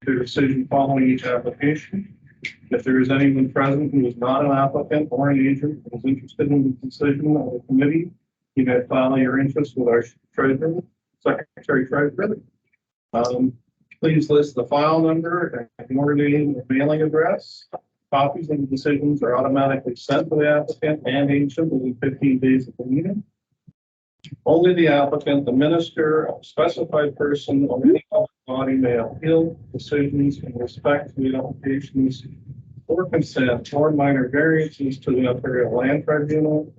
their decision following each application. If there is anyone present who is not an applicant or an agent who is interested in the decision of the committee, you may file your interest with our treasurer, secretary treasurer. Please list the file number and your name and mailing address. Copies of the decisions are automatically sent to the applicant and agent within 15 days of the meeting. Only the applicant, the minister, a specified person, or any public body may appeal decisions in respect to the applications or consent or minor variances to the Ontario Land Tribunal.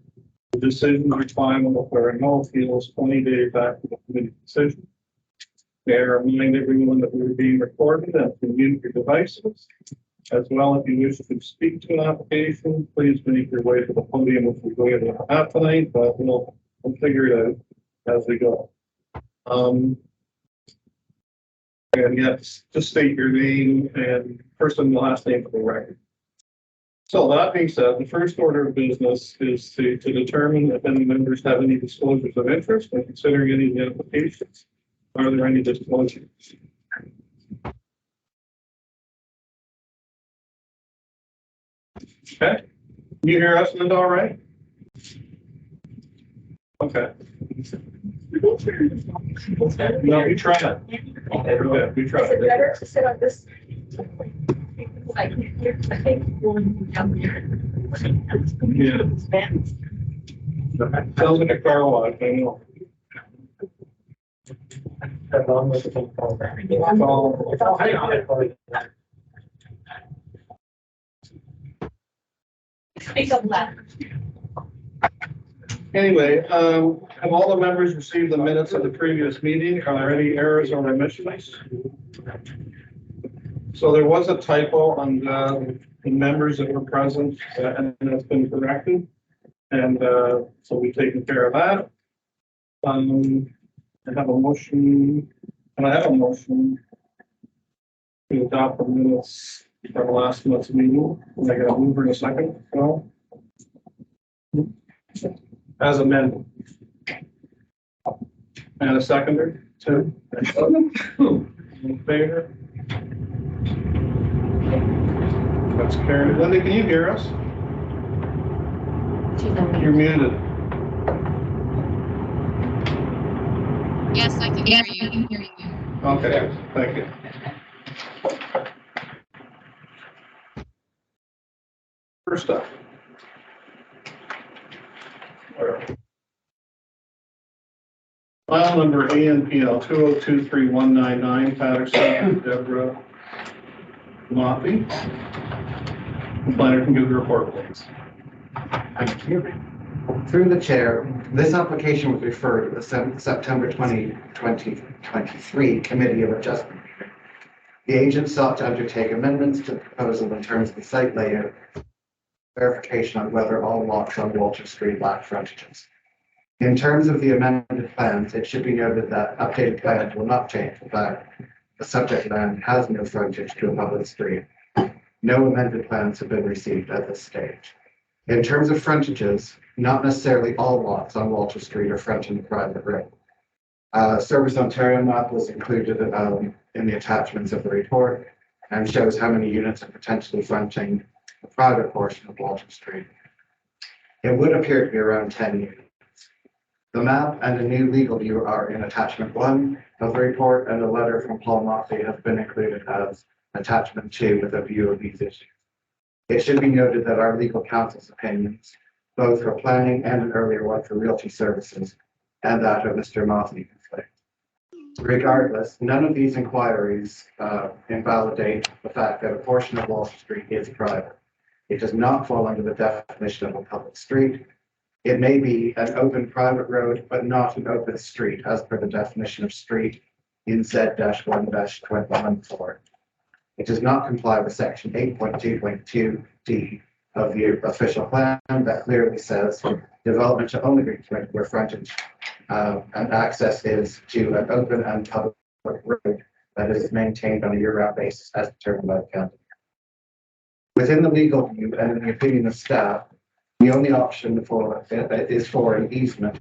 The decision requirement if there are no appeals 20 days after the committee decision. May I remind everyone that we are being recorded and can mute your devices. As well, if you wish to speak to an application, please make your way to the podium if we're going to have tonight, but we'll figure it out as we go. And yes, just state your name and first and last name for the record. So that being said, the first order of business is to determine if any members have any disclosures of interest in considering any of the applications. Are there any disclosures? Okay. Can you hear us, Linda, all right? Okay. No, we tried. Okay, we tried. Is it better to sit on this? Like, I think going down here. Yeah. Sounds like a car wash, I know. Speak up loud. Anyway, have all the members received the minutes of the previous meeting? Are there any errors or omissions? So there was a typo on the members that were present, and that's been corrected. And so we've taken care of that. I have a motion, and I have a motion to adopt the minutes from last month's meeting. And I got a mover in a second. So, as amended. And a seconder, two. In favor? That's carried. Linda, can you hear us? You're muted. Yes, I can hear you. Okay, thank you. First up. File number ANPL 2023199, Patterson, Deborah Moffey. The planner can give the report, please. Thank you. Through the chair, this application was referred to the September 2023 Committee of Adjustment meeting. The agent sought to undertake amendments to the proposal in terms of the site layout, verification on whether all lots on Walter Street lack frontages. In terms of the amended plans, it should be noted that updated plans will not change the fact the subject land has no frontage to a public street. No amended plans have been received at this stage. In terms of frontages, not necessarily all lots on Walter Street are fronting the private road. Service Ontario map was included in the attachments of the report and shows how many units are potentially fronting the private portion of Walter Street. It would appear to be around 10 units. The map and a new legal view are in attachment 1 of the report, and a letter from Paul Motley has been included as attachment 2 with a view of these issues. It should be noted that our legal counsel's opinions, both for planning and an earlier one for realty services, and that of Mr. Motley conflict. Regardless, none of these inquiries invalidate the fact that a portion of Walter Street is private. It does not fall under the definition of a public street. It may be an open private road, but not an open street as per the definition of street in Z-1-21.4. It does not comply with section 8.2.2D of the official plan that clearly says development shall only be permitted where frontage and access is to an open and public road that is maintained on a year-round basis as determined by the county. Within the legal view and in the opinion of staff, the only option is for an easement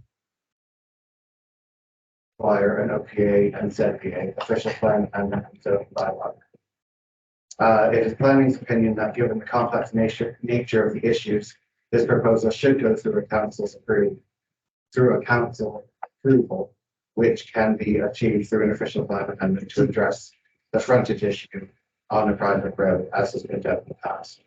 require an OPA and ZPA, official plan and zoning bylaw. It is planning's opinion that given the complex nature of the issues, this proposal should go through a council approval, which can be achieved through an official plan amendment to address the frontage issue on a private road, as has been done in the past.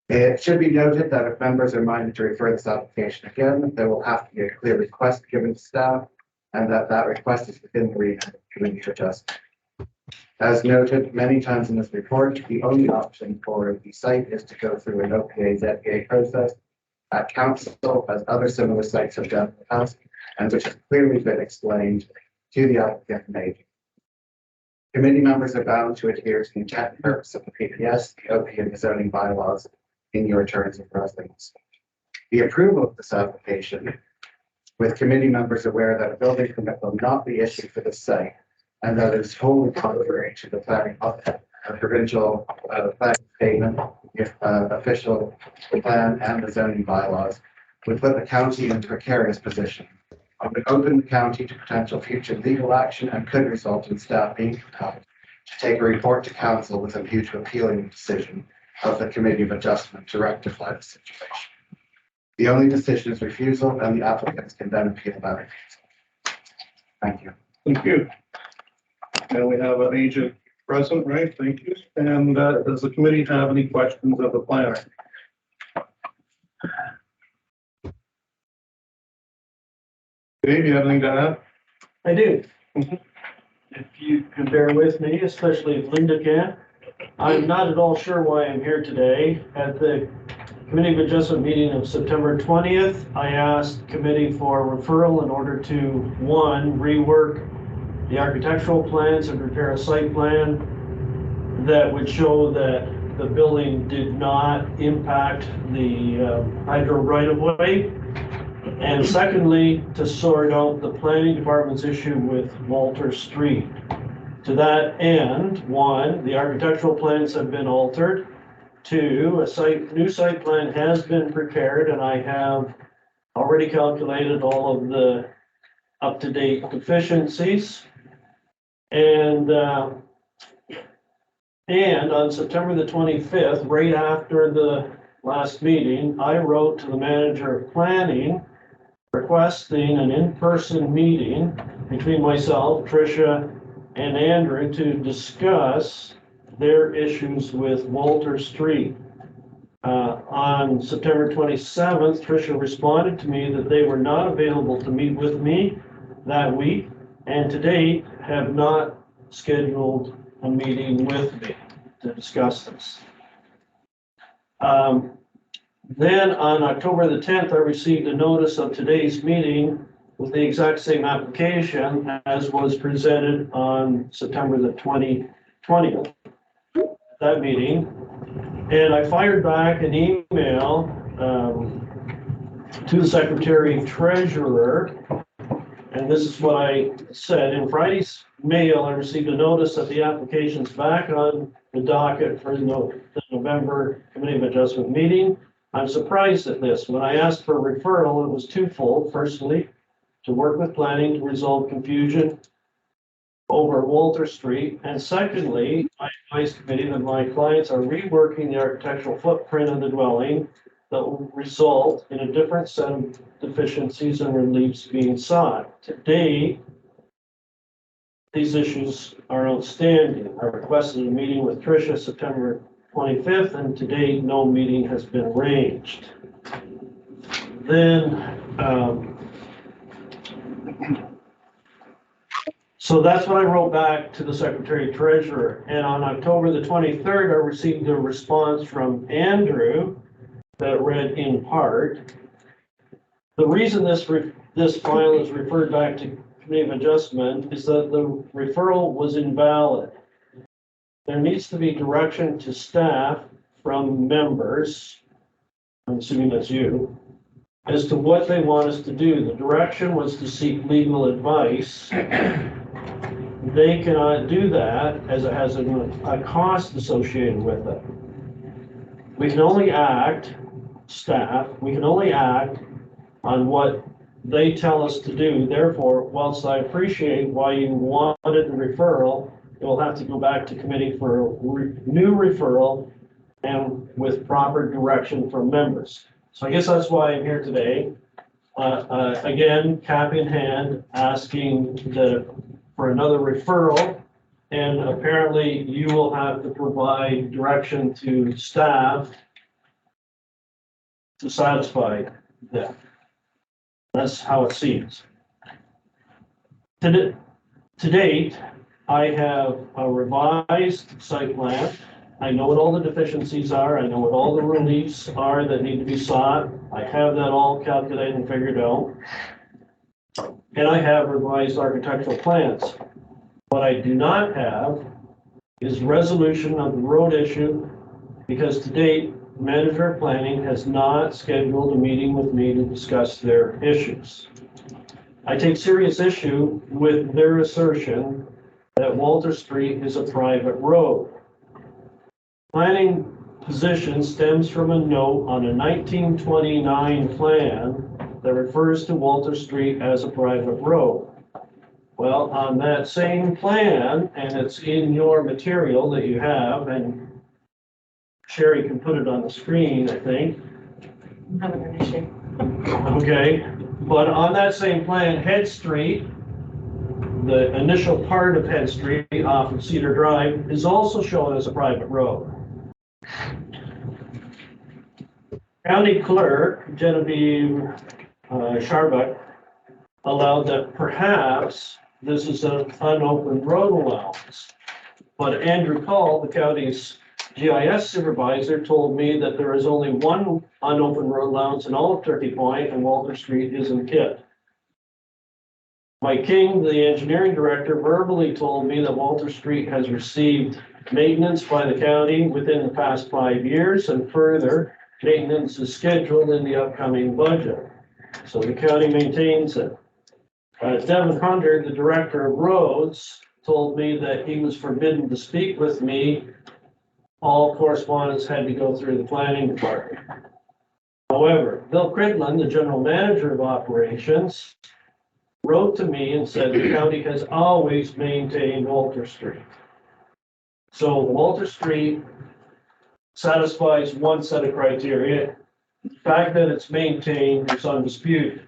It should be noted that if members are minded to refer this application again, there will have to be a clear request given to staff, and that request is within the remit of community adjustment. As noted many times in this report, the only option for the site is to go through an OPA ZPA process at council, as other similar sites have done in the past, and which has clearly been explained to the applicant and agent. Committee members are bound to adhere to the intent and purpose of the PPS, the OP, and the zoning bylaws in your terms of residence. The approval of this application, with committee members aware that a building permit will not be issued for this site, and that it is wholly contrary to the planning provincial plan statement, if official plan and the zoning bylaws, would put the county in a precarious position. It would open the county to potential future legal action and could result in staff being compelled to take a report to council with a view to appealing the decision of the Committee of Adjustment to rectify the situation. The only decision is refusal, and the applicants can then appeal that refusal. Thank you. Thank you. And we have an agent present, right? Thank you. And does the committee have any questions of the planner? Dave, you have anything to add? I do. Mhm. If you can bear with me, especially if Linda can. I'm not at all sure why I'm here today. At the Committee of Adjustment meeting of September 20th, I asked the committee for referral in order to, one, rework the architectural plans and prepare a site plan that would show that the building did not impact the hydro right-of-way. And secondly, to sort out the planning department's issue with Walter Street. To that end, one, the architectural plans have been altered. Two, a new site plan has been prepared, and I have already calculated all of the up-to-date deficiencies. And on September the 25th, right after the last meeting, I wrote to the manager of planning requesting an in-person meeting between myself, Tricia, and Andrew to discuss their issues with Walter Street. On September 27th, Tricia responded to me that they were not available to meet with me that week, and to date have not scheduled a meeting with me to discuss this. Then on October the 10th, I received a notice of today's meeting with the exact same application as was presented on September the 20th, that meeting. And I fired back an email to the Secretary Treasurer, and this is what I said. In Friday's mail, I received a notice that the application's back on the docket for the November Committee of Adjustment meeting. I'm surprised at this. When I asked for a referral, it was twofold. Firstly, to work with planning to resolve confusion over Walter Street. And secondly, I advised the committee that my clients are reworking the architectural footprint of the dwelling that will result in a different set of deficiencies and reliefs being sought. Today, these issues are outstanding. I requested a meeting with Tricia September 25th, and to date, no meeting has been arranged. Then, so that's what I wrote back to the Secretary Treasurer. And on October the 23rd, I received a response from Andrew that read in part, the reason this file is referred back to Committee of Adjustment is that the referral was invalid. There needs to be direction to staff from members, I'm assuming that's you, as to what they want us to do. The direction was to seek legal advice. They cannot do that as it has a cost associated with it. We can only act, staff, we can only act on what they tell us to do. Therefore, whilst I appreciate why you wanted the referral, it will have to go back to committee for a new referral and with proper direction from members. So I guess that's why I'm here today. Again, cap in hand, asking for another referral. And apparently you will have to provide direction to staff to satisfy that. That's how it seems. To date, I have a revised site plan. I know what all the deficiencies are. I know what all the reliefs are that need to be sought. I have that all calculated and figured out. And I have revised architectural plans. What I do not have is resolution of the road issue, because to date, manager of planning has not scheduled a meeting with me to discuss their issues. I take serious issue with their assertion that Walter Street is a private road. Planning position stems from a note on a 1929 plan that refers to Walter Street as a private road. Well, on that same plan, and it's in your material that you have, and Sherry can put it on the screen, I think. I'm having an issue. Okay, but on that same plan, Head Street, the initial part of Head Street off of Cedar Drive, is also shown as a private road. County Clerk Genevieve Sharbuck allowed that perhaps this is an unopened road allowance. But Andrew Call, the county's GIS supervisor, told me that there is only one unopened road allowance in all of Turkey Point, and Walter Street isn't it. Mike King, the engineering director, verbally told me that Walter Street has received maintenance by the county within the past 5 years, and further, maintenance is scheduled in the upcoming budget. So the county maintains it. Devin Hunter, the director of roads, told me that he was forbidden to speak with me. All correspondence had to go through the planning department. However, Bill Cridlin, the general manager of operations, wrote to me and said the county has always maintained Walter Street. So Walter Street satisfies one set of criteria. The fact that it's maintained is undisputed.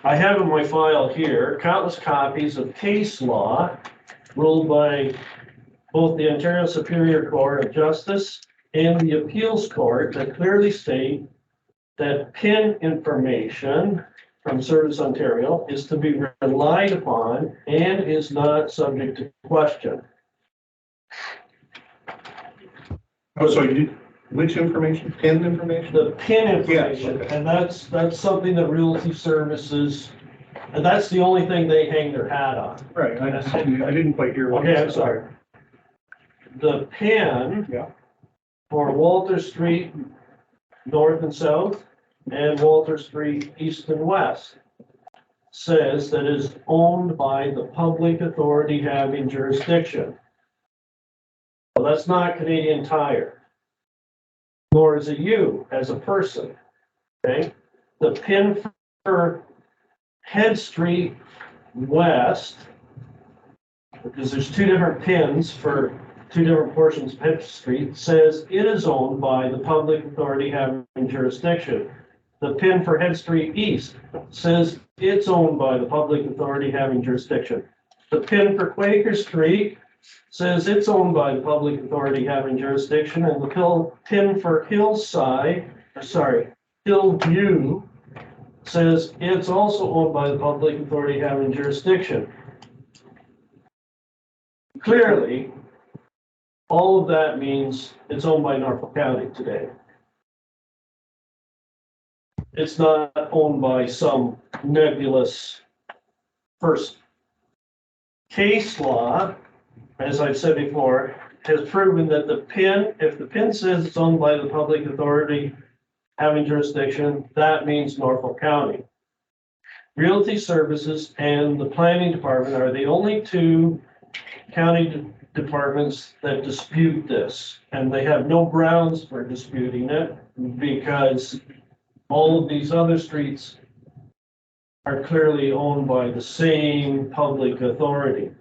I have in my file here countless copies of case law ruled by both the Ontario Superior Court of Justice and the Appeals Court that clearly state that PIN information from Service Ontario is to be relied upon and is not subject to question. Oh, so which information? PIN information? The PIN information, Yes, okay. and that's something that Realty Services, and that's the only thing they hang their hat on. Right, I didn't quite hear what you Okay, said. I'm sorry. The PIN Yeah. for Walter Street north and south and Walter Street east and west says that it is owned by the public authority having jurisdiction. Well, that's not Canadian Tire, nor is it you as a person, okay? The PIN for Head Street West, because there's two different pins for two different portions of Head Street, says it is owned by the public authority having jurisdiction. The PIN for Head Street East says it's owned by the public authority having jurisdiction. The PIN for Quaker Street says it's owned by the public authority having jurisdiction, and the PIN for Hillview says it's also owned by the public authority having jurisdiction. Clearly, all of that means it's owned by Norfolk County today. It's not owned by some nebulous person. Case law, as I've said before, has proven that the PIN, if the PIN says it's owned by the public authority having jurisdiction, that means Norfolk County. Realty Services and the Planning Department are the only two county departments that dispute this, and they have no grounds for disputing it because all of these other streets are clearly owned by the same public authority.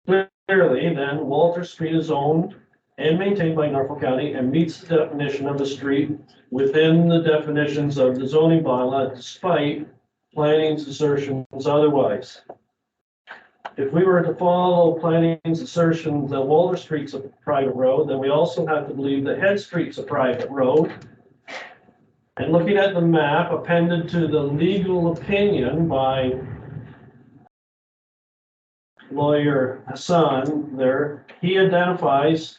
Clearly, then, Walter Street is owned and maintained by Norfolk County and meets the definition of a street within the definitions of the zoning bylaw, despite planning's assertions otherwise. If we were to follow planning's assertion that Walter Street's a private road, then we also have to believe that Head Street's a private road. And looking at the map appended to the legal opinion by lawyer Hassan there, he identifies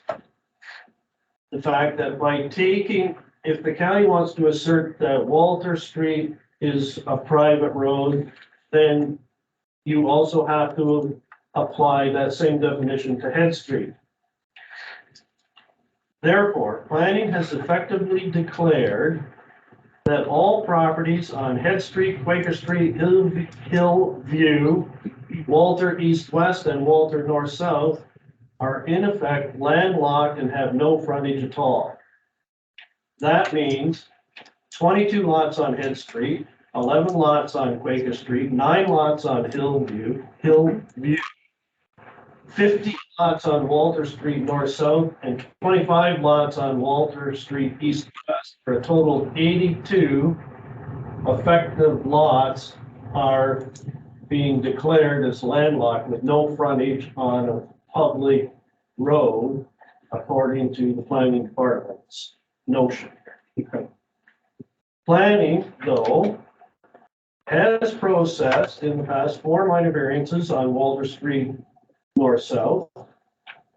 the fact that by taking, if the county wants to assert that Walter Street is a private road, then you also have to apply that same definition to Head Street. Therefore, planning has effectively declared that all properties on Head Street, Quaker Street, Hillview, Walter East-West, and Walter North-South are in effect landlocked and have no frontage at all. That means 22 lots on Head Street, 11 lots on Quaker Street, 9 lots on Hillview, 50 lots on Walter Street North-South, and 25 lots on Walter Street East-West, for a total of 82 effective lots are being declared as landlocked with no frontage on a public road, according to the planning department's notion. Planning, though, has processed in the past 4 minor variances on Walter Street North-South,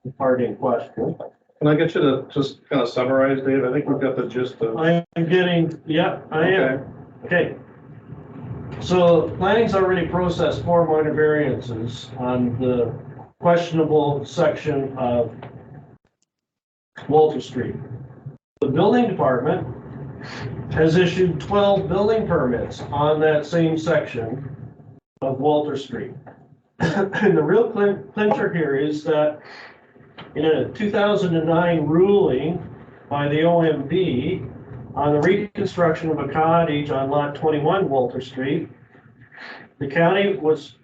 the part in question. Can I get you to just kind of summarize, Dave? I think we've got the gist of. I am getting, yeah, I am. Okay. So planning's already processed 4 minor variances on the questionable section of Walter Street. The building department has issued 12 building permits on that same section of Walter Street. And the real clincher here is that in a 2009 ruling by the OMB on the reconstruction of a cottage on lot 21 Walter Street, the county was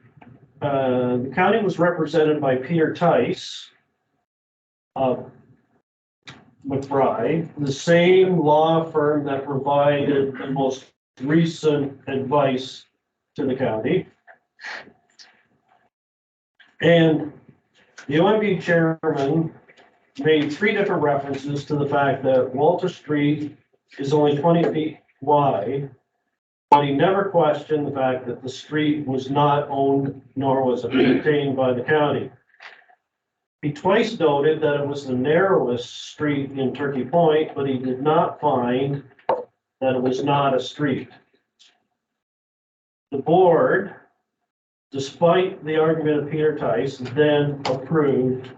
represented by Peter Tice of McBride, the same law firm that provided the most recent advice to the county. And the OMB chairman made 3 different references to the fact that Walter Street is only 20 feet wide, but he never questioned the fact that the street was not owned nor was it maintained by the county. He twice noted that it was the narrowest street in Turkey Point, but he did not find that it was not a street. The board, despite the argument of Peter Tice, then approved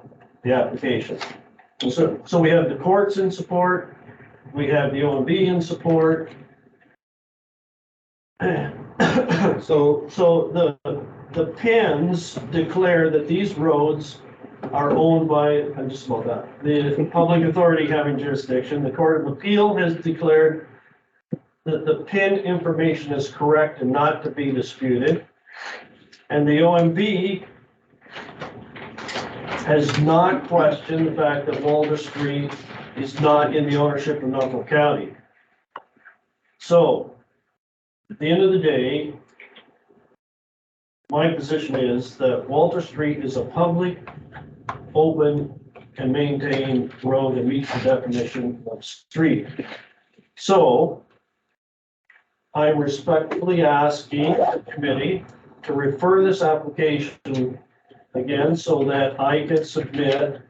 the application. So we have the courts in support, we have the OMB in support. So the PINs declare that these roads are owned by, I'm just about that, the public authority having jurisdiction. The Court of Appeal has declared that the PIN information is correct and not to be disputed. And the OMB has not questioned the fact that Walter Street is not in the ownership of Norfolk County. So, at the end of the day, my position is that Walter Street is a public, open, and maintained road that meets the definition of street. So, I'm respectfully asking the committee to refer this application again so that I can submit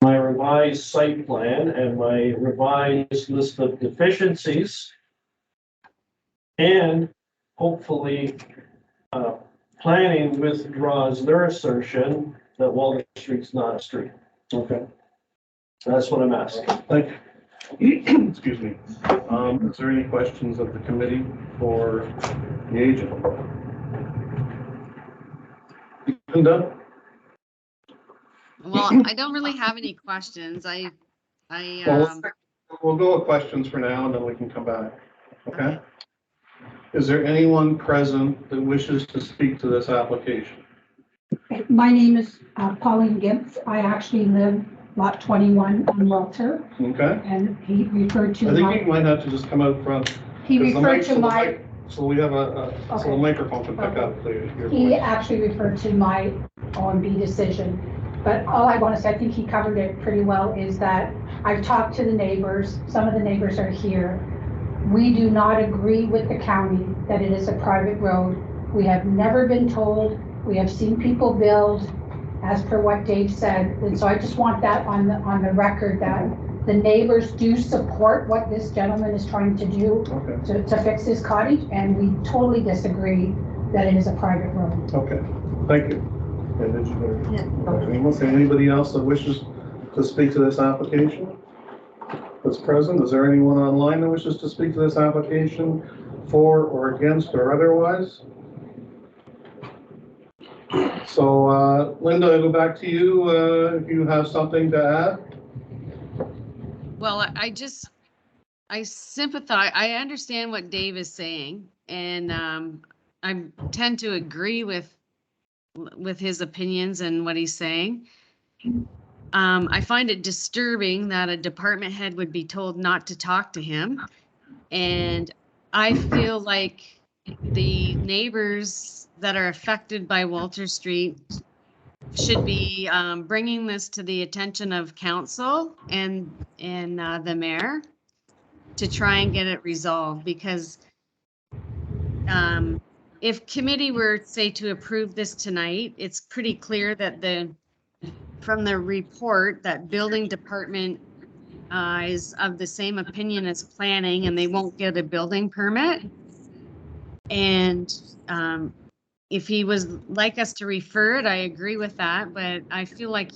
my revised site plan and my revised list of deficiencies, and hopefully planning withdraws their assertion that Walter Street's not a street. Okay. So that's what I'm asking. Thank you. Excuse me. Is there any questions of the committee for the agent? You done? Well, I don't really have any questions. We'll go with questions for now and then we can come back. Okay? Is there anyone present that wishes to speak to this application? My name is Pauline Gibbs. I actually live lot 21 on Walter, Okay, and he referred I to think you my, might have to just come out front. he 'cause the referred mic- so to the my, mic- So we have so the Okay. microphone can pick up your he voice. actually referred to my OMB decision. But all I want to say, I think he covered it pretty well, is that I've talked to the neighbors. Some of the neighbors are here. We do not agree with the county that it is a private road. We have never been told. We have seen people build as per what Dave said. And so I just want that on the record, that the neighbors do support what this gentleman is trying to do Okay, to fix his cottage, and we totally disagree that it is a private road. okay, thank you. And did you- Anybody else that wishes to speak to this application? That's present, is there anyone online that wishes to speak to this application for or against or otherwise? So, Linda, I'll go back to you, if you have something to add. Well, I sympathize, I understand what Dave is saying, and I tend to agree with his opinions and what he's saying. I find it disturbing that a department head would be told not to talk to him. And I feel like the neighbors that are affected by Walter Street should be bringing this to the attention of council and the mayor to try and get it resolved, because if committee were, say, to approve this tonight, it's pretty clear that from the report, that building department is of the same opinion as planning, and they won't get a building permit. And if he was like us to refer it, I agree with that, but I feel like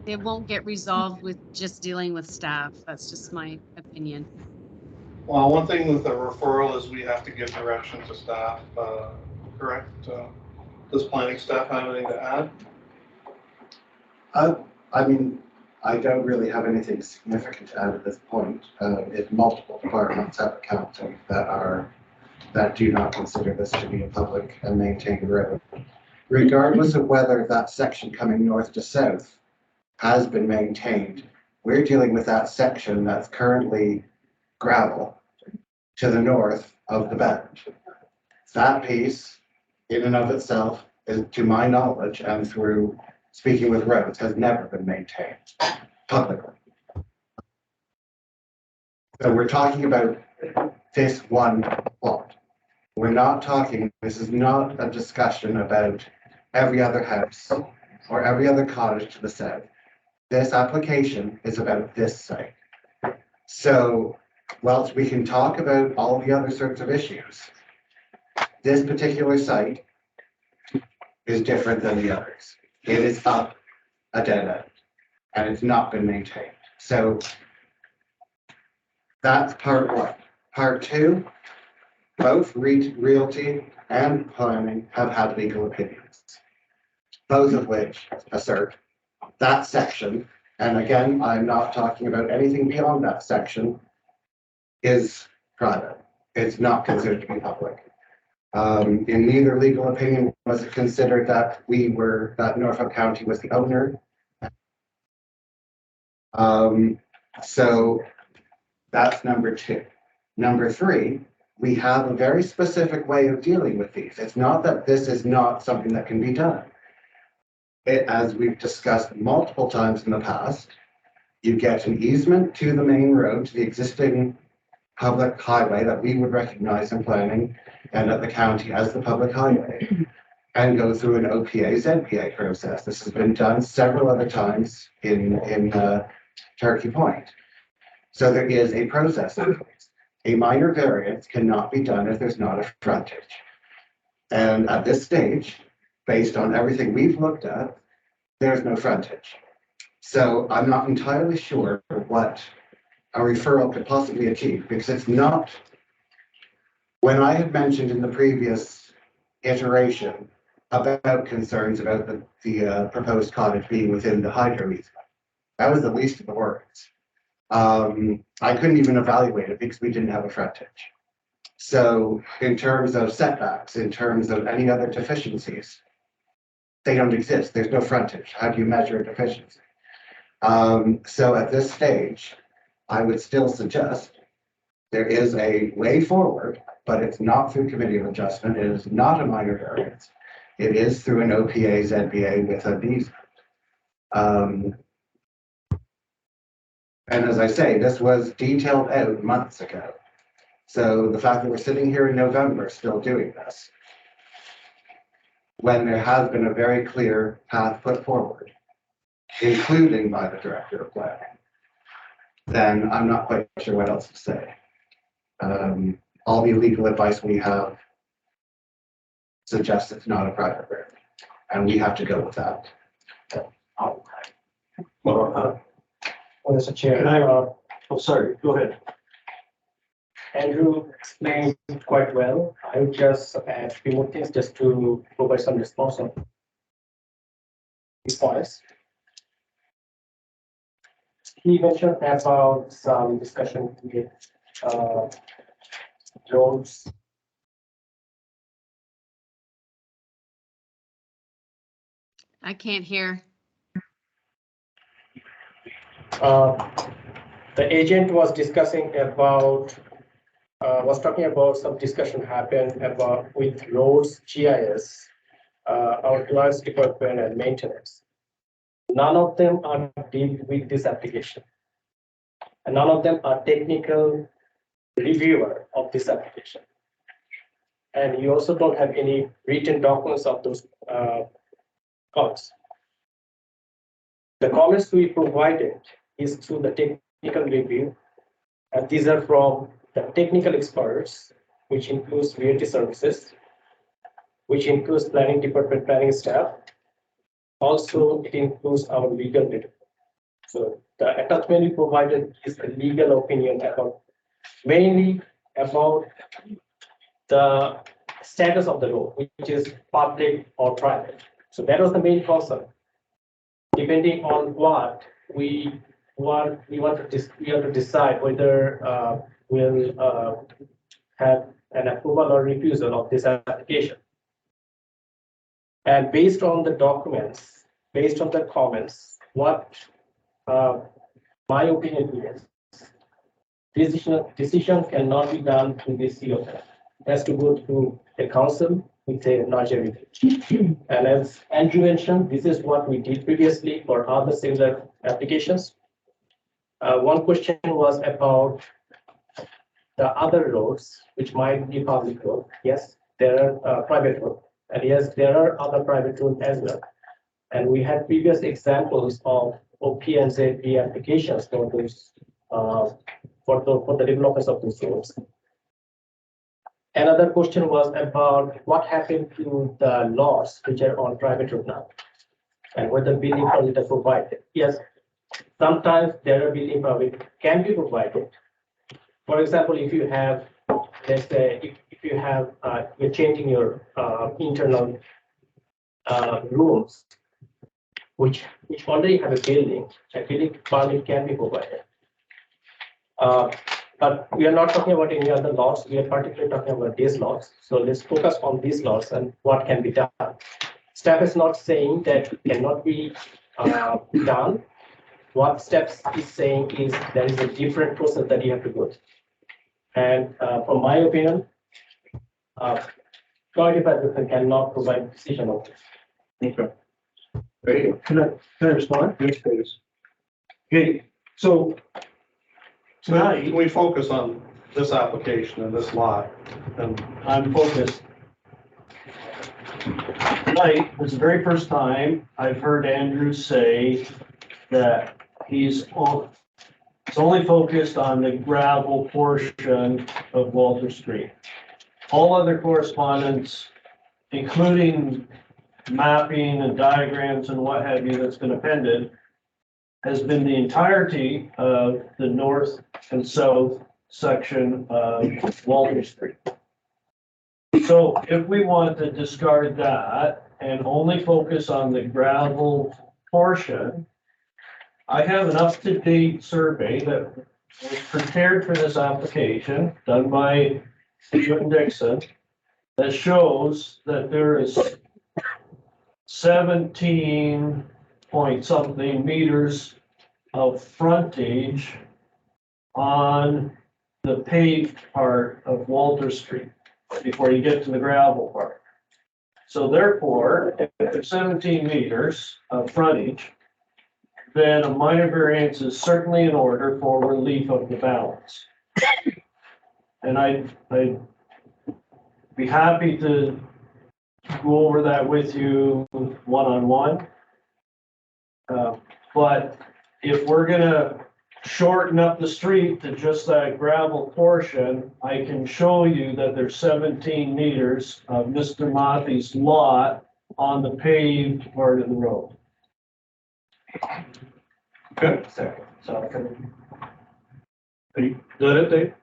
it won't get resolved with just dealing with staff. That's just my opinion. Well, one thing with the referral is we have to give direction to staff, correct? Does planning staff have anything to add? I mean, I don't really have anything significant to add at this point. It's multiple departments at the county that do not consider this to be a public and maintained road. Regardless of whether that section coming north to south has been maintained, we're dealing with that section that's currently gravel to the north of the bend. That piece, in and of itself, is, to my knowledge, and through speaking with roads, has never been maintained publicly. So we're talking about this one plot. We're not talking, this is not a discussion about every other house or every other cottage to the south. This application is about this site. So whilst we can talk about all the other sorts of issues, this particular site is different than the others. It is up a dead end and it's not been maintained. So that's part one. Part two, both realty and planning have had legal opinions, both of which assert that section, and again, I'm not talking about anything beyond that section, is private. It's not considered to be public. In neither legal opinion was it considered that that Norfolk County was the owner. So that's number two. Number three, we have a very specific way of dealing with these. It's not that this is not something that can be done. As we've discussed multiple times in the past, you get an easement to the main road, to the existing public highway that we would recognize in planning and at the county as the public highway, and go through an OPA, ZPA process. This has been done several other times in Turkey Point. So there is a process in place. A minor variance cannot be done if there's not a frontage. And at this stage, based on everything we've looked at, there's no frontage. So I'm not entirely sure what a referral could possibly achieve, because it's not, when I had mentioned in the previous iteration about concerns about the proposed cottage being within the hydro easement, that was the least of the worries. I couldn't even evaluate it because we didn't have a frontage. So in terms of setbacks, in terms of any other deficiencies, they don't exist. There's no frontage. How do you measure a deficiency? So at this stage, I would still suggest there is a way forward, but it's not through committee of adjustment. It is not a minor variance. It is through an OPA, ZBA with an easement. And as I say, this was detailed out months ago. So the fact that we're sitting here in November still doing this, when there has been a very clear path put forward, including by the director of planning, then I'm not quite sure what else to say. All the legal advice we have suggests it's not a private road, and we have to go with that. Mr. Chair, Oh, sorry, go ahead. Andrew explained quite well. I would just add a few more things just to provide some response on these points. He mentioned about some discussion with roads. I can't hear. The agent was discussing about, was talking about some discussion happened about with roads, GIS, our plans department and maintenance. None of them are dealt with this application. And none of them are technical reviewer of this application. And you also don't have any written documents of those comments. The comments we provided is through the technical review, and these are from the technical experts, which includes realty services, which includes planning department planning staff. Also, it includes our legal department. So the attachment we provided is a legal opinion about mainly about the status of the road, which is public or private. So that was the main concern. Depending on what we want to decide whether we'll have an approval or refusal of this application. And based on the documents, based on the comments, what my opinion is, decision cannot be done through the CO. It has to go through the council with a larger review. And as Andrew mentioned, this is what we did previously for other similar applications. One question was about the other roads, which might be public road. Yes, there are private roads. And yes, there are other private roads as well. And we had previous examples of OP and ZB applications for those for the developers of those roads. Another question was about what happened to the lots which are on private road now, and whether building permit are provided. Yes, sometimes there are building permit can be provided. For example, if you have, let's say, if you have, you're changing your internal rooms, which already have a building permit can be provided. But we are not talking about any other lots. We are particularly talking about these lots. So let's focus on these lots and what can be done. Staff is not saying that it cannot be done. What steps is saying is there is a different process that you have to go through. And from my opinion, 25% cannot provide decision on this. Okay. Great. Can I respond? Yes, please. Okay, so tonight, Can we focus on this application and this lot? And I'm focused. Tonight was the very first time I've heard Andrew say that he's only focused on the gravel portion of Walter Street. All other correspondence, including mapping and diagrams and what have you that's been appended, has been the entirety of the north and south section of Walter Street. So if we want to discard that and only focus on the gravel portion, I have an up-to-date survey that was prepared for this application, done by Dixon that shows that there is 17 point something meters of frontage on the paved part of Walter Street before you get to the gravel part. So therefore, if there's 17 meters of frontage, then a minor variance is certainly in order for relief of the balance. And I'd be happy to go over that with you one-on-one. But if we're gonna shorten up the street to just that gravel portion, I can show you that there's 17 meters of Mr. Mothy's lot on the paved part of the road. Okay, So I can. are you good at Dave?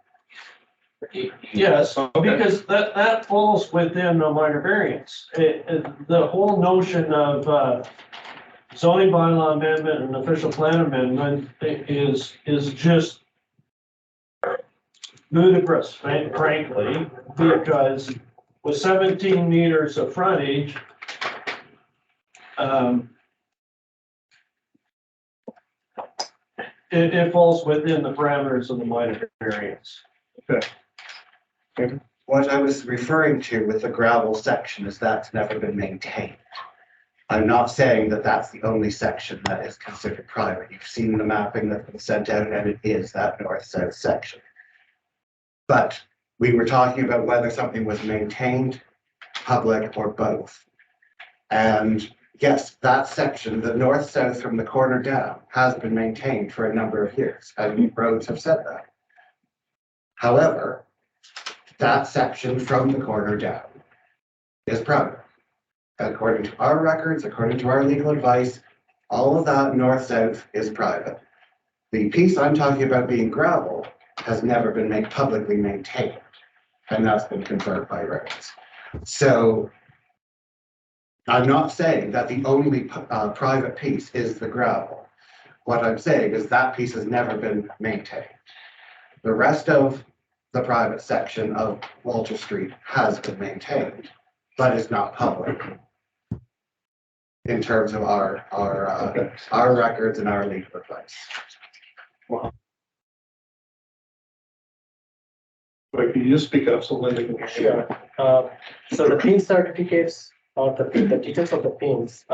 Yes, Okay. because that falls within a minor variance. The whole notion of zoning bylaw amendment and official plan amendment is just ludicrous, frankly, because with 17 meters of frontage, it falls within the parameters of the minor variance. What I was referring to with the gravel section is that's never been maintained. I'm not saying that that's the only section that is considered private. You've seen the mapping that's been sent out, and it is that north-south section. But we were talking about whether something was maintained, public, or both. And yes, that section, the north-south from the corner down, has been maintained for a number of years, and roads have said that. However, that section from the corner down is private. According to our records, according to our legal advice, all of that north-south is private. The piece I'm talking about being gravel has never been publicly maintained, and that's been confirmed by records. So I'm not saying that the only private piece is the gravel. What I'm saying is that piece has never been maintained. The rest of the private section of Walter Street has been maintained, but is not public in terms of our records and our legal advice. Wait, can you just speak up so Linda can hear you? Sure. So the PIN certificates or the details of the PINs,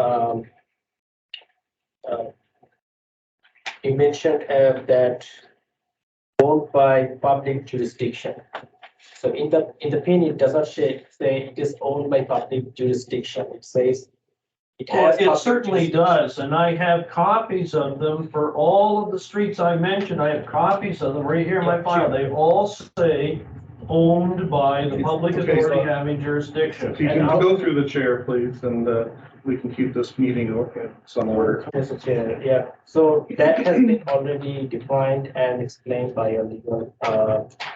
you mentioned that owned by public jurisdiction. So in the PIN, it does not say it is owned by public jurisdiction. It says it has. It certainly does, and I have copies of them for all of the streets I mentioned. I have copies of them right here in my file. They all say owned by the public authority having jurisdiction. If you can go through the chair, please, and we can keep this meeting in some order. Mr. Chair, yeah, so that has been already defined and explained by your legal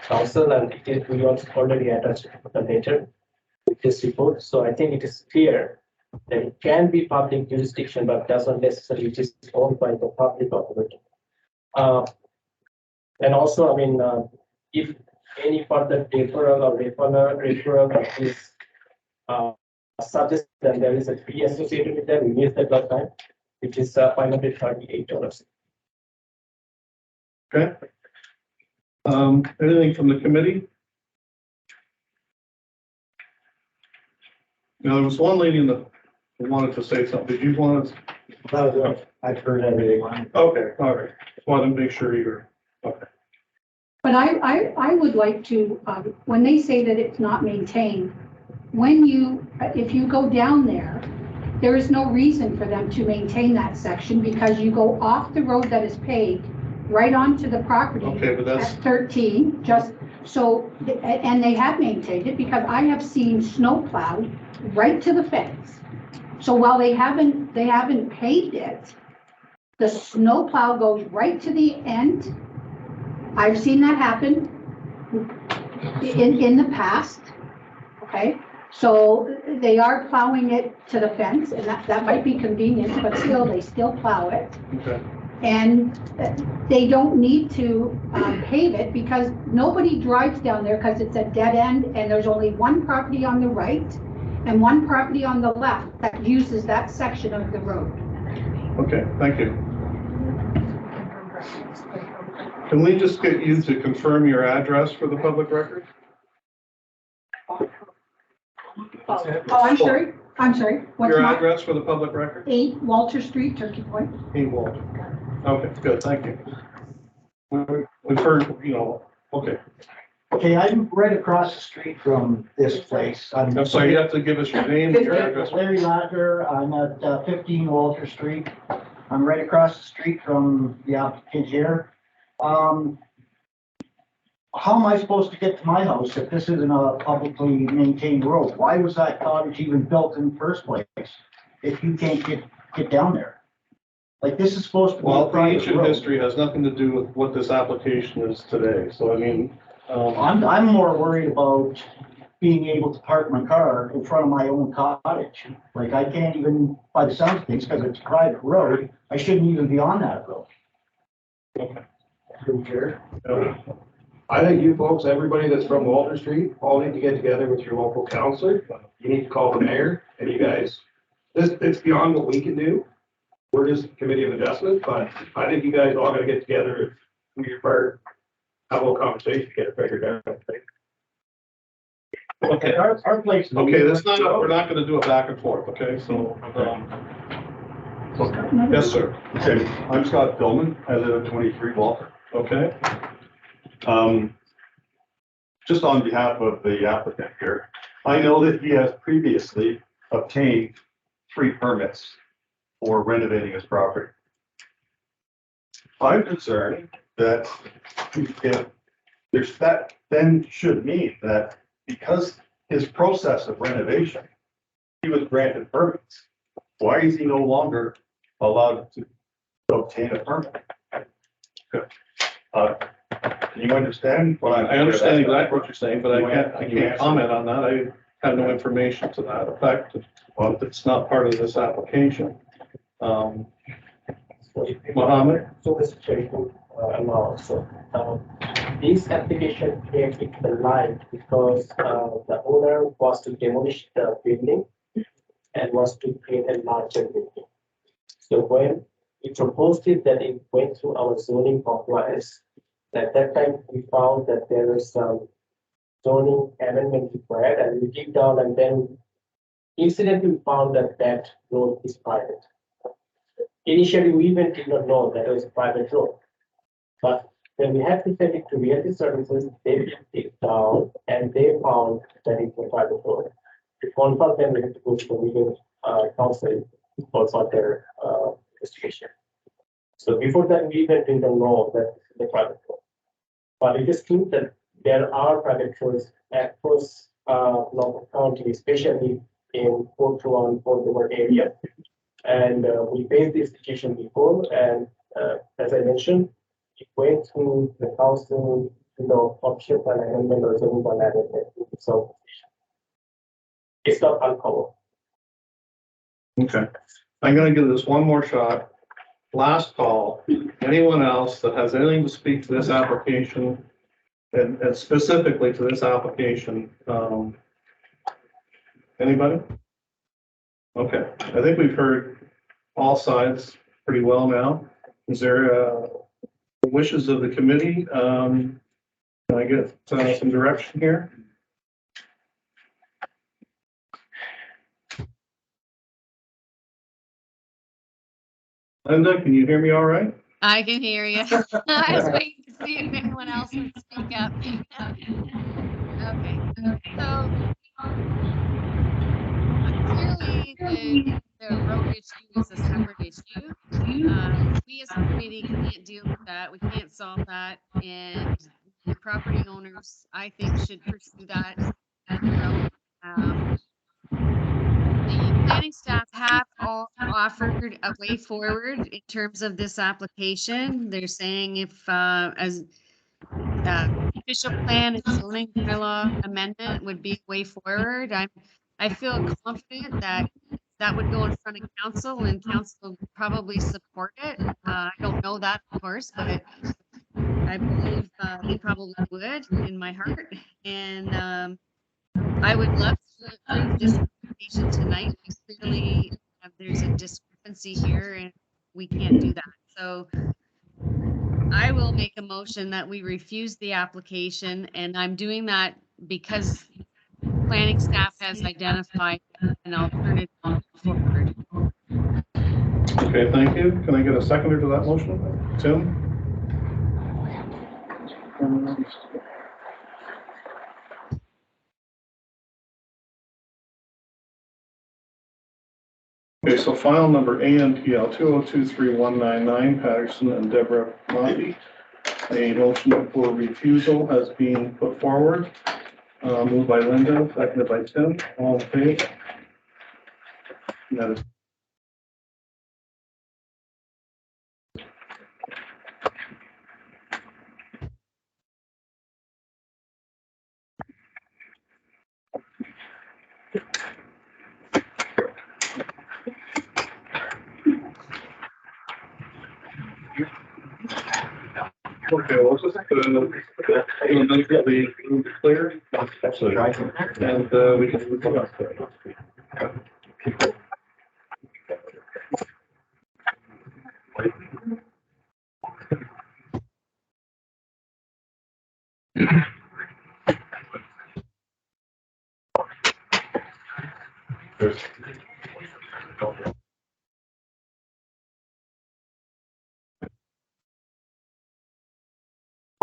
counsel, and we also already attached the letter with this report. So I think it is clear that it can be public jurisdiction, but doesn't necessarily it is owned by the public authority. And also, I mean, if any further deferral or referral is suggested, then there is a fee associated with that. We missed that last time, which is $538. Okay. Anything from the committee? Now, there was one lady who wanted to say something. Did you want to? I've heard everything. Okay, all right. Just wanted to make sure you're, okay. But I would like to, when they say that it's not maintained, if you go down there is no reason for them to maintain that section because you go off the road that is paved right onto the property. Okay, but that's. At 13, just so, and they have maintained it because I have seen snow plowed right to the fence. So while they haven't paved it, the snow plow goes right to the end. I've seen that happen in the past, okay? So they are plowing it to the fence, and that might be convenient, but still, they still plow it. Okay. And they don't need to pave it because nobody drives down there because it's a dead end and there's only one property on the right and one property on the left that uses that section of the road. Okay, thank you. Can we just get you to confirm your address for the public record? Oh, I'm sorry. What's Your my address for the public record? 8 Walter Street, Turkey Point. Hey, Walter. Okay, good, thank you. We've heard, you know, okay. Okay, I'm right across the street from this place. I'm sorry, you have to give us your name and your address. Larry Lager, I'm at 15 Walter Street. I'm right across the street from the applicant here. How am I supposed to get to my house if this isn't a publicly maintained road? Why was that cottage even built in the first place if you can't get down there? Like, this is supposed to be a Well, the private ancient road. history has nothing to do with what this application is today, so I mean, I'm more worried about being able to park my car in front of my own cottage. Like, I can't even, by the sound of things, because it's a private road, I shouldn't even be on that road. I think you folks, everybody that's from Walter Street, all need to get together with your local counselor. You need to call the mayor and you guys, it's beyond what we can do. We're just a committee of adjustment, but I think you guys all gotta get together, do your part, have a little conversation, get it figured out. okay, Our place. okay, that's not, we're not gonna do a back and forth, okay, so, yes, sir, Okay, I'm Scott Billman. I live at 23 Walker. okay, Just on behalf of the applicant here, I know that he has previously obtained 3 permits for renovating his property. I'm concerned that if there's that, then should mean that because his process of renovation, he was granted permits. Why is he no longer allowed to obtain a permit? Can you understand what I'm? I understand exactly what you're saying, but I can't comment on that, I have no information to that effect, well, it's not part of this application. Mohammed? So, Mr. Chairman, this application came into the light because the owner was to demolish the building and was to create a larger building. So when we proposed it, that it went through our zoning compliance. At that time, we found that there was some zoning amendment required, and we dig down, and then incidentally we found that that road is private. Initially, we even did not know that it was a private road. But when we had to send it to realty services, they did it down and they found that it's a private road. To confirm them, we had to go to the legal counsel for further investigation. So before that, we even didn't know that it's a private road. But it is true that there are private roads across Norfolk County, especially in Port Rowan, Port Dover area. And we faced this situation before, and as I mentioned, it went through the council, option plan amendment or zoning plan amendment. So it's not uncommon. Okay, I'm gonna give this one more shot. Last call, anyone else that has anything to speak to this application and specifically to this application, anybody? Okay, I think we've heard all sides pretty well now. Is there the wishes of the committee? Can I get some direction here? Linda, can you hear me all right? I can hear you. I was waiting to see if anyone else would speak up. Okay, so clearly the road issue is a separate issue. We as a committee can't deal with that. We can't solve that. And the property owners, I think, should pursue that. The planning staff have all offered a way forward in terms of this application. They're saying if as official plan and zoning bylaw amendment would be a way forward. I feel confident that that would go in front of council and council would probably support it. I don't know that, of course, but I believe they probably would in my heart. And I would love to approve this application tonight. Clearly, there's a discrepancy here and we can't do that. So I will make a motion that we refuse the application, and I'm doing that because planning staff has identified an alternative forward. Okay, thank you. Can I get a seconder to that motion? Tim? Okay, so file number ANPL 2023199, Patterson and Deborah Monty. A motion for refusal has been put forward. Moved by Linda, seconded by Tim. All in favor? That is okay. Well, let's just the clear. Absolutely. And we can move on.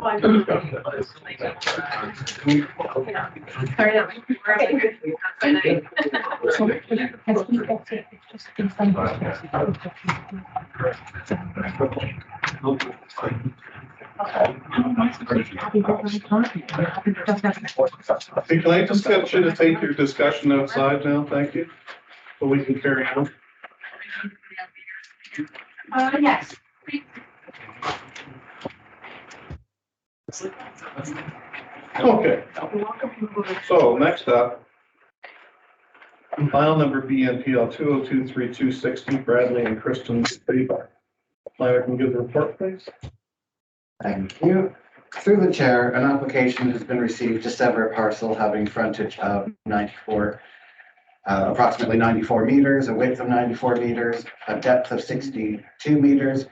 Hey, can I just get you to take your discussion outside now? Thank you. So we can carry on. Yes. Okay. So next up, file number BNPL 2023260, Bradley and Kristen Beaver. Planner can give the report, please. Thank you. Through the chair, an application has been received to sever a parcel having frontage of approximately 94 meters, a width of 94 meters, a depth of 62 meters,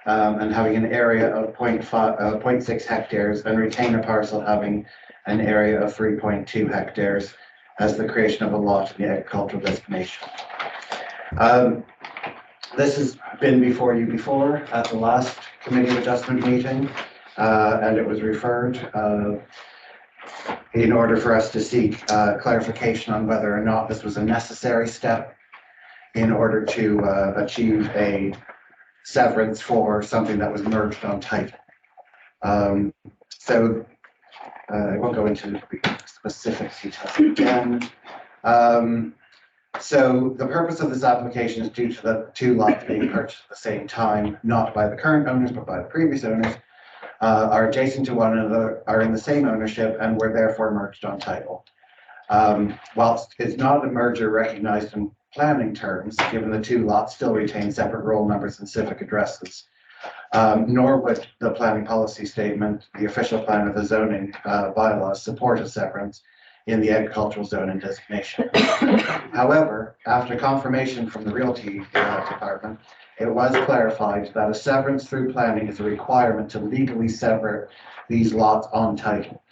and having an area of 0.6 hectares, and retain a parcel having an area of 3.2 hectares as the creation of a lot in the agricultural designation. This has been before you before at the last committee of adjustment meeting, and it was referred in order for us to seek clarification on whether or not this was a necessary step in order to achieve a severance for something that was merged on title. So I won't go into specific details again. So the purpose of this application is due to the two lots being purchased at the same time, not by the current owners, but by the previous owners, are adjacent to one another, are in the same ownership, and were therefore merged on title. Whilst it's not a merger recognized in planning terms, given the two lots still retain separate roll numbers and civic addresses, nor would the planning policy statement, the official plan of the zoning bylaws, support a severance in the agricultural zone and designation. However, after confirmation from the Realty Department, it was clarified that a severance through planning is a requirement to legally sever these lots on title.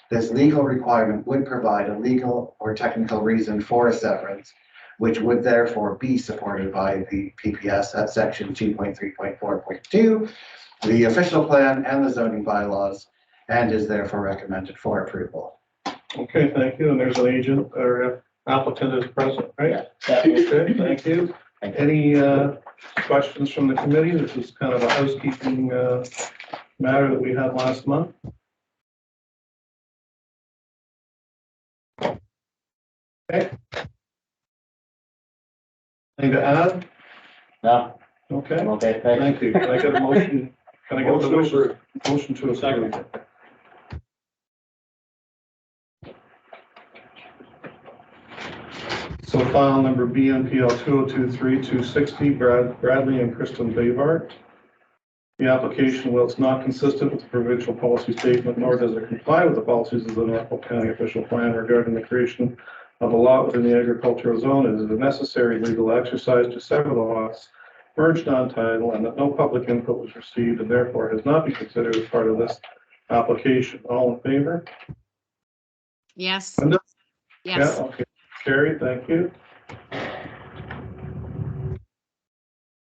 This legal requirement would provide a legal or technical reason for a severance, which would therefore be supported by the PPS at section 2.3.4.2, the official plan and the zoning bylaws, and is therefore recommended for approval. Okay, thank you. And there's an agent or applicant is present, right? Okay, thank you. Any questions from the committee? This is kind of a housekeeping matter that we had last month. Okay. Anything to add? No. Okay. Okay, Thank you. Can I get a motion? Can I get a motion to a second? So file number BNPL 2023-260, Bradley and Kristen Bayvart. The application, while it's not consistent with the provincial policy statement, nor does it comply with the policies of the Norfolk County official plan regarding the creation of a lot within the agricultural zone, it is a necessary legal exercise to sever the lots merged on title, and that no public input was received and therefore has not been considered as part of this application. All in favor? Yes, Linda? yes. Yeah, okay. Carrie, thank you.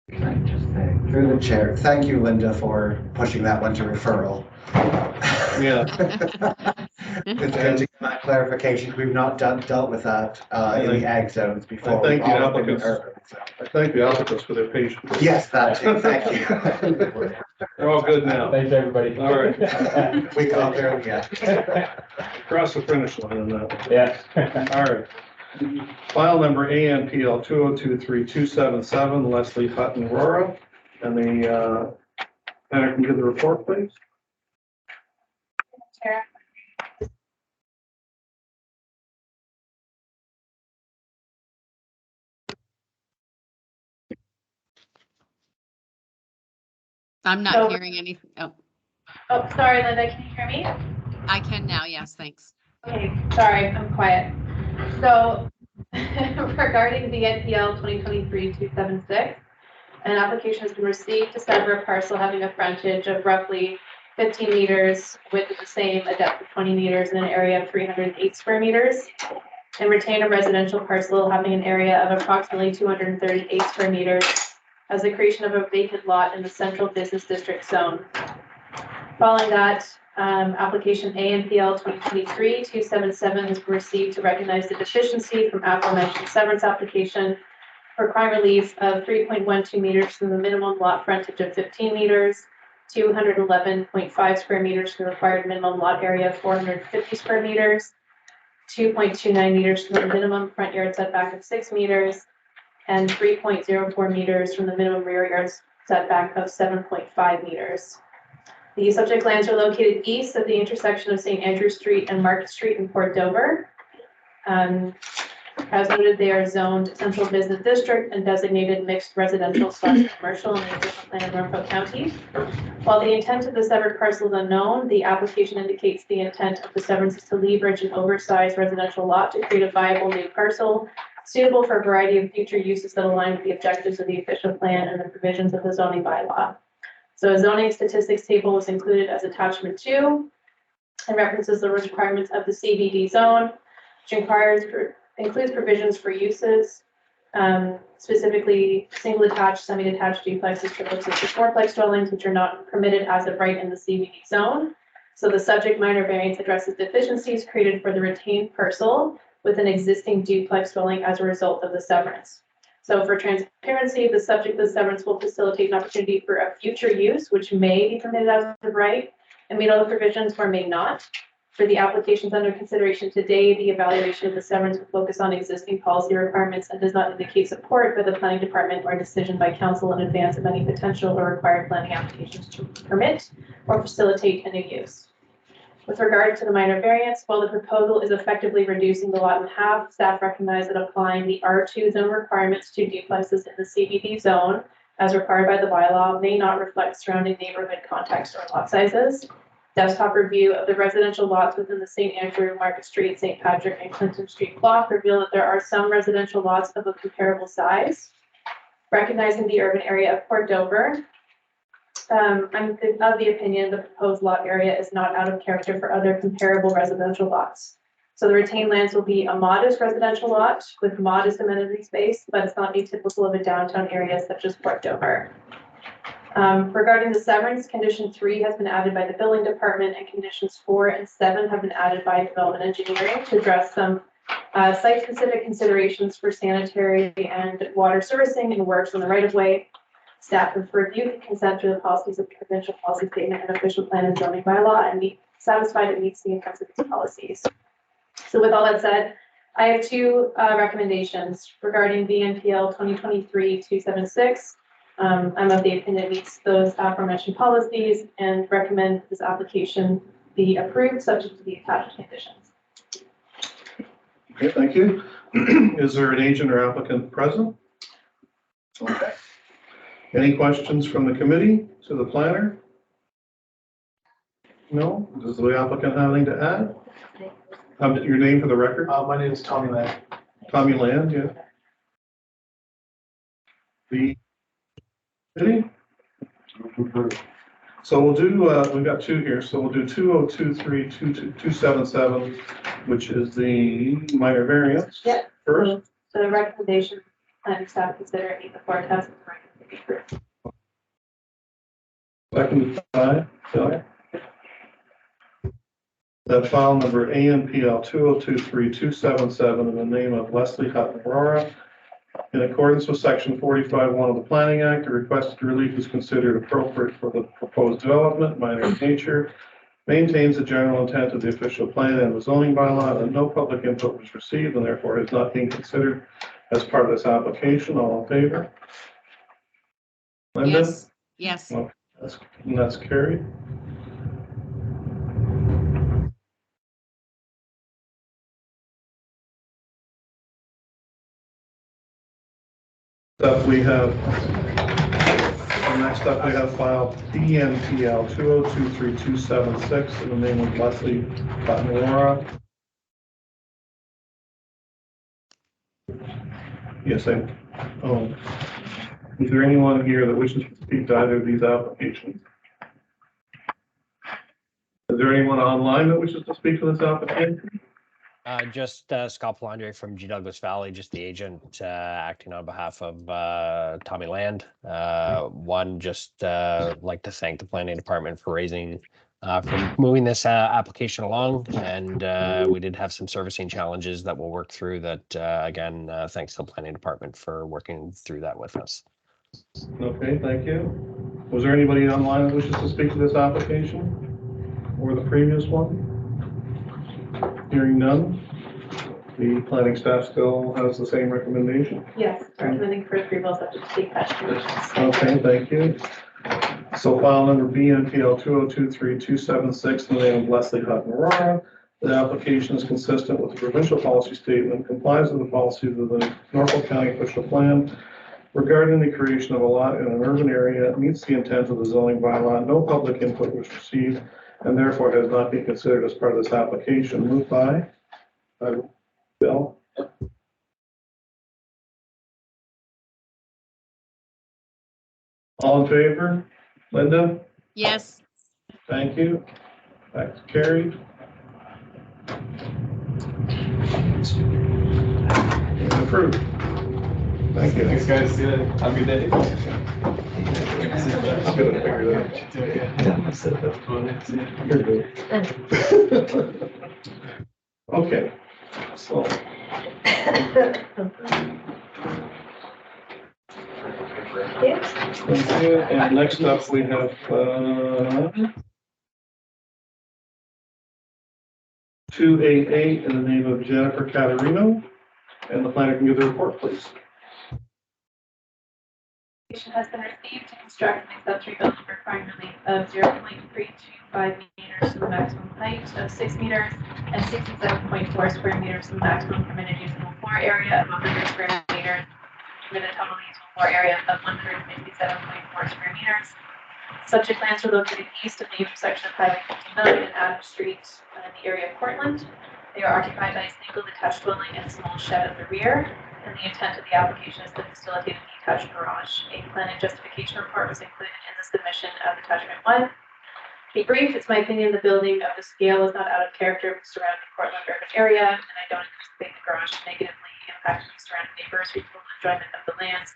Through the chair, thank you, Linda, for pushing that one to referral. Yeah. It's good to get that clarification. We've not dealt with that in the ag zones before. I thank the We've always been applicants. urban, so. I thank the applicants for their patience. Yes, that too, thank you. They're all good now. Thanks, everybody. All right. We got there, yeah. Cross the finish line on that one. Yeah. All right. File number ANPL 2023-277, Leslie Hutton Rora. And the, Heather can give the report, please. I'm not So- hearing anything. Oh, Oh, sorry, Linda, can you hear me? I can now. Yes, thanks. Okay, sorry, I'm quiet. So regarding the NPL 2023-276, an application has been received to sever a parcel having a frontage of roughly 15 meters, width of the same, a depth of 20 meters, and an area of 308 square meters, and retain a residential parcel having an area of approximately 238 square meters as the creation of a vacant lot in the central business district zone. Following that, application ANPL 2023-277 has been received to recognize the deficiency from aforementioned severance application, requiring relief of 3.12 meters from the minimum lot frontage of 15 meters, 211.5 square meters from the required minimum lot area of 450 square meters, 2.29 meters from the minimum front yard setback of 6 meters, and 3.04 meters from the minimum rear yard setback of 7.5 meters. The subject lands are located east of the intersection of St. Andrew Street and Market Street in Port Dover. As noted, they are zoned central business district and designated mixed residential / commercial in the official plan of Norfolk County. While the intent of the severed parcel is unknown, the application indicates the intent of the severance is to leverage an oversized residential lot to create a viable new parcel suitable for a variety of future uses that align with the objectives of the official plan and the provisions of the zoning bylaw. So a zoning statistics table was included as attachment 2 and references the requirements of the CBD zone, which includes provisions for uses, specifically single detached, semi-detached duplexes, triplexes, or fourplex dwellings, which are not permitted as of right in the CBD zone. So the subject minor variance addresses deficiencies created for the retained parcel with an existing duplex dwelling as a result of the severance. So for transparency, the subject of the severance will facilitate an opportunity for a future use, which may be permitted as of right and meet all the provisions or may not. For the applications under consideration today, the evaluation of the severance will focus on existing policy requirements and does not indicate support by the planning department or decision by council in advance of any potential or required planning applications to permit or facilitate a new use. With regard to the minor variance, while the proposal is effectively reducing the lot in half, staff recognize that applying the R2 zone requirements to duplexes in the CBD zone, as required by the bylaw, may not reflect surrounding neighborhood context or lot sizes. Desktop review of the residential lots within the St. Andrew, Market Street, St. Patrick, and Clinton Street block reveal that there are some residential lots of a comparable size. Recognizing the urban area of Port Dover, I'm of the opinion the proposed lot area is not out of character for other comparable residential lots. So the retained lands will be a modest residential lot with modest amenity space, but it's not atypical of a downtown area such as Port Dover. Regarding the severance, condition 3 has been added by the building department and conditions 4 and 7 have been added by development engineering to address some site-specific considerations for sanitary and water servicing and works on the right-of-way. Staff have reviewed the consent to the policies of the provincial policy statement and official plan and zoning bylaw and satisfied it meets the intents of these policies. So with all that said, I have 2 recommendations regarding BNPL 2023-276. I'm of the opinion it meets those aforementioned policies and recommend this application be approved subject to the attached conditions. Okay, thank you. Is there an agent or applicant present? Okay. Any questions from the committee to the planner? No? Does the applicant have anything to add? Your name for the record? My name is Tommy Land. Tommy Land, yeah. The committee? So we'll do, we've got two here, so we'll do 2023-277, which is the minor variance. Yep. First, So the recommendation, planning staff consider it before test. second by Phil. That file number ANPL 2023-277 in the name of Leslie Hutton Aurora. In accordance with section 45(1) of the Planning Act, the requested relief is considered appropriate for the proposed development, minor in nature, maintains the general intent of the official plan and the zoning bylaw, and no public input was received and therefore is not being considered as part of this application. All in favor? Linda? Yes, yes. Okay, that's carried. Next up we have file DNPL 2023-276 in the name of Leslie Hutton. Yes, is there anyone here that wishes to speak to either of these applications? Is there anyone online that wishes to speak to this application? Just Scott Palandre from G. Douglas Valley, just the agent acting on behalf of Tommy Land. Just like to thank the planning department for moving this application along, and we did have some servicing challenges that we'll work through. That again, thanks to the planning department for working through that with us. Okay, thank you. Was there anybody online that wishes to speak to this application or the previous one? Hearing none, the planning staff still has the same recommendation? Yes, recommending for approval subject to detached conditions. Okay, thank you. So file number BNPL 2023-276 in the name of Leslie Hutton Aurora. The application is consistent with the provincial policy statement, complies with the policies of the Norfolk County official plan regarding the creation of a lot in an urban area, meets the intent of the zoning bylaw. No public input was received and therefore has not been considered as part of this application. Moved by Bill. All in favor? Linda? Yes. Thank you. That's carried. Approved. Thank you. Thanks, guys. See you later. Have a good day. I'm gonna figure it out. Okay. So. Thank you. And next up we have 288 in the name of Jennifer Caterino, and the planner can give the report, please. Has been received to construct an accessory building requiring relief of 0.325 meters to the maximum height of 6 meters and 67.4 square meters to the maximum permitted usable floor area of 100 square meters with a total usable floor area of 157.4 square meters. Subject lands are located east of the intersection of Highway 59 and Adams Street in the area of Portland. They are occupied by a single detached dwelling and a small shed at the rear. And the intent of the application is to facilitate a detached garage. A plan and justification report was included in the submission of attachment 1. To be brief, it's my opinion the building of the scale is not out of character with the surrounding Portland urban area, and I don't anticipate the garage negatively impacting the surrounding neighbors who full enjoyment of the lands.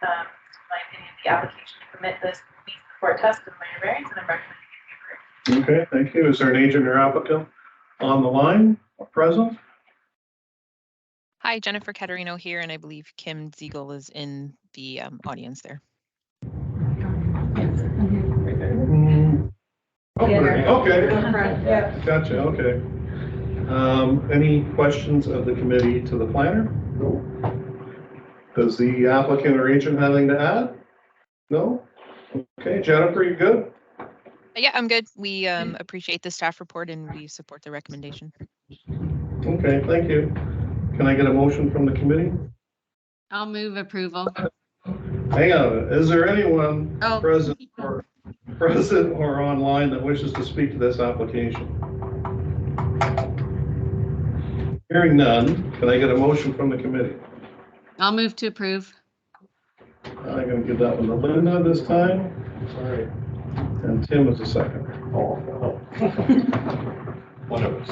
In my opinion, the application to permit this meets the court test of minor variance, and I'm recommending it be approved. Okay, thank you. Is there an agent or applicant on the line or present? Hi, Jennifer Caterino here, and I believe Kim Ziegel is in the audience there. Okay. Gotcha, okay. Any questions of the committee to the planner? No. Does the applicant or agent have anything to add? No? Okay, Jennifer, you good? Yeah, I'm good. We appreciate the staff report and we support the recommendation. Okay, thank you. Can I get a motion from the committee? I'll move approval. Hang on, is there anyone Oh. present or online that wishes to speak to this application? Hearing none, can I get a motion from the committee? I'll move to approve. I'm gonna give that one to Linda this time. Sorry. And Tim is a second.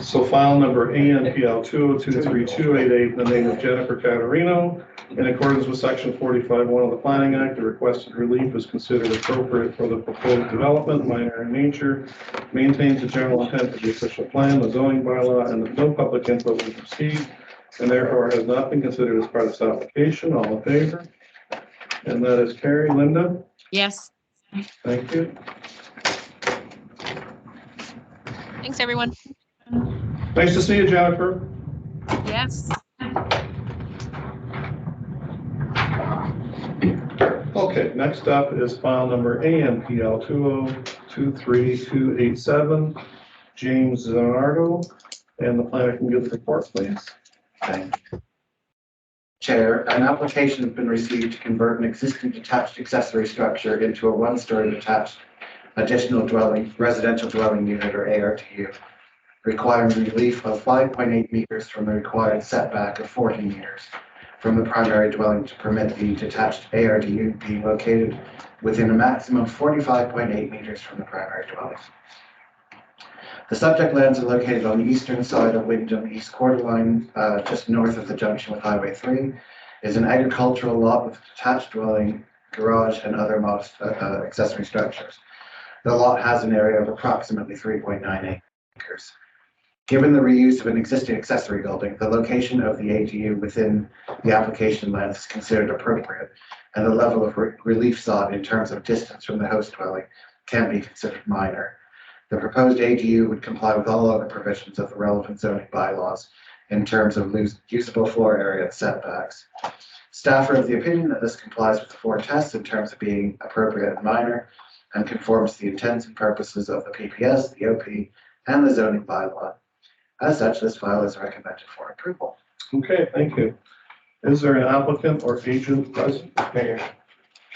So file number ANPL 2023288 in the name of Jennifer Caterino. In accordance with section 45(1) of the Planning Act, the requested relief is considered appropriate for the proposed development, minor in nature, maintains the general intent of the official plan, the zoning bylaw, and that no public input was received, and therefore has not been considered as part of this application. All in favor? And that is carried. Linda? Yes. Thank you. Thanks, everyone. Nice to see you, Jennifer. Yes. Okay, next up is file number ANPL 2023287, James Zanardo, and the planner can give the report, please. Thank you. Chair, an application has been received to convert an existing detached accessory structure into a one-story detached additional dwelling, residential dwelling unit or ARTU, requiring relief of 5.8 meters from the required setback of 40 meters from the primary dwelling to permit the detached ARDU being located within a maximum of 45.8 meters from the primary dwelling. The subject lands are located on the eastern side of Wyndham East Quarter Line, just north of the junction with Highway 3, is an agricultural lot with a detached dwelling, garage, and other modest accessory structures. The lot has an area of approximately 3.9 acres. Given the reuse of an existing accessory building, the location of the ADU within the application lands is considered appropriate, and the level of relief sought in terms of distance from the host dwelling can be considered minor. The proposed ADU would comply with all other provisions of the relevant zoning bylaws in terms of usable floor area and setbacks. Staff are of the opinion that this complies with the four tests in terms of being appropriate and minor, and conforms to the intents and purposes of the PPS, the OP, and the zoning bylaw. As such, this file is recommended for approval. Okay, thank you. Is there an applicant or agent present? Mayor.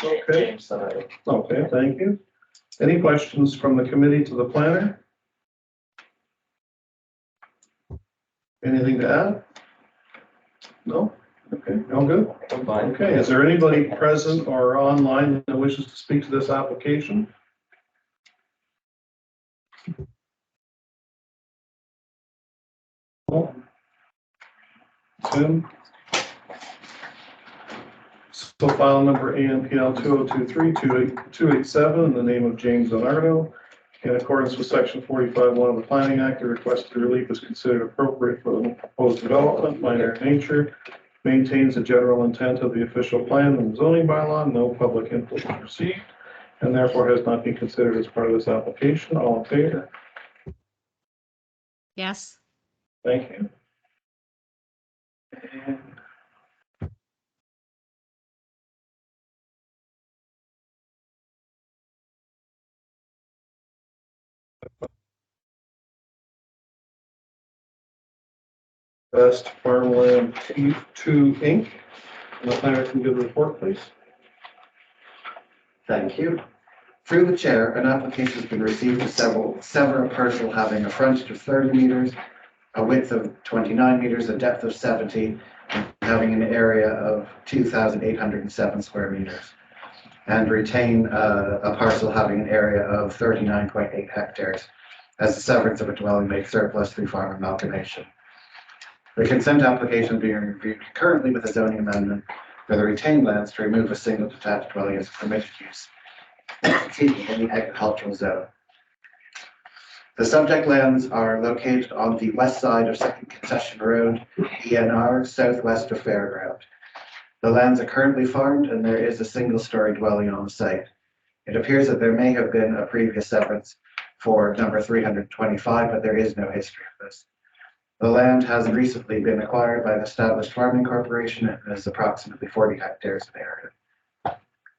Okay, James Zanardo. okay, thank you. Any questions from the committee to the planner? Anything to add? No? Okay, all good? I'm fine. Okay, is there anybody present or online that wishes to speak to this application? No? Tim? So file number ANPL 2023287 in the name of James Zanardo. In accordance with section 45(1) of the Planning Act, the requested relief is considered appropriate for the proposed development, minor in nature, maintains the general intent of the official plan and zoning bylaw, no public input was received, and therefore has not been considered as part of this application. All in favor? Yes. Thank you. And Best Farmland T2 Inc. And the planner can give the report, please. Thank you. Through the chair, an application has been received to sever a parcel having a frontage of 30 meters, a width of 29 meters, a depth of 70, and having an area of 2,807 square meters, and retain a parcel having an area of 39.8 hectares as the severance of a dwelling made surplus through farm amalgamation. The consent application is being reviewed concurrently with a zoning amendment for the retained lands to remove a single detached dwelling as a permitted use in the agricultural zone. The subject lands are located on the west side of Second Concession Road, ENR, southwest of Fairground. The lands are currently farmed and there is a single-story dwelling on the site. It appears that there may have been a previous severance for number 325, but there is no history of this. The land has recently been acquired by an established farming corporation and is approximately 40 hectares in area.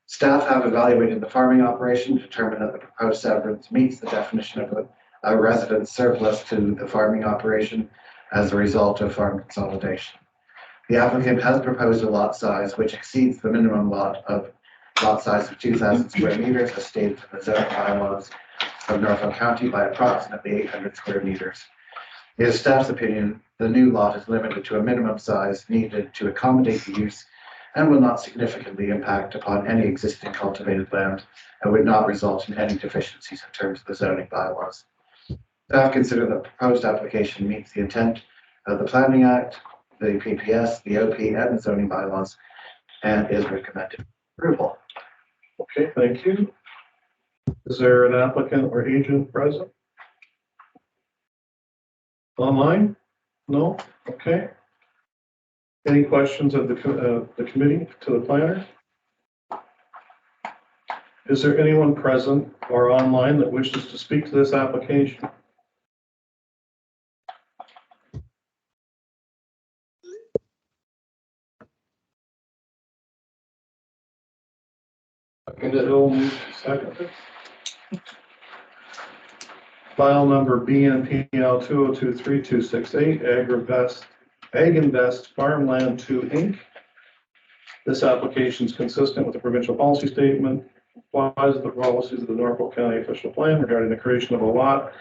Staff have evaluated the farming operation to determine that the proposed severance meets the definition of a residence surplus to the farming operation as a result of farm consolidation. The applicant has proposed a lot size which exceeds the minimum lot size of 2,000 square meters as stated in the zoning bylaws of Norfolk County by approximately 800 square meters. It is staff's opinion the new lot is limited to a minimum size needed to accommodate the use and will not significantly impact upon any existing cultivated land and would not result in any deficiencies in terms of the zoning bylaws. Staff consider the proposed application meets the intent of the Planning Act, the PPS, the OP, and the zoning bylaws, and is recommended approval. Okay, thank you. Is there an applicant or agent present? Online? No? Okay. Any questions of the committee to the planner? Is there anyone present or online that wishes to speak to this application? Second. File number BNPL 2023268, Ag Invest Farmland 2 Inc. This application is consistent with the provincial policy statement, applies the policies of the Norfolk County official plan regarding the creation of a lot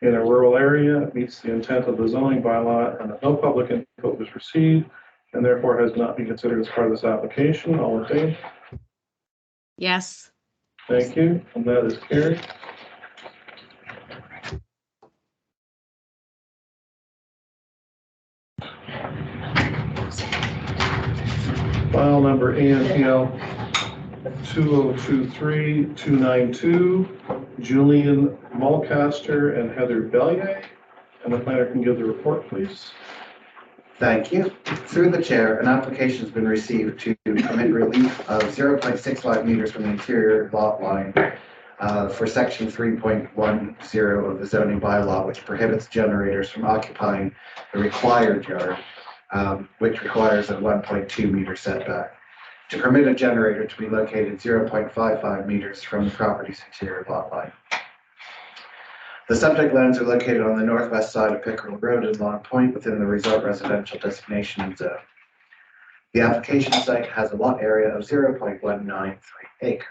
in a rural area, meets the intent of the zoning bylaw, and that no public input was received, and therefore has not been considered as part of this application. All in favor? Yes. Thank you, and that is carried. File number ANPL 2023292, Julian Mulcaster and Heather Bellier. And the planner can give the report, please. Thank you. Through the chair, an application has been received to permit relief of 0.65 meters from the interior lot line for section 3.10 of the zoning bylaw, which prohibits generators from occupying the required yard, which requires a 1.2 meter setback. To permit a generator to be located 0.55 meters from the property's interior lot line. The subject lands are located on the northwest side of Pickerel Road in Long Point within the resort residential designation zone. The application site has a lot area of 0.193 acres.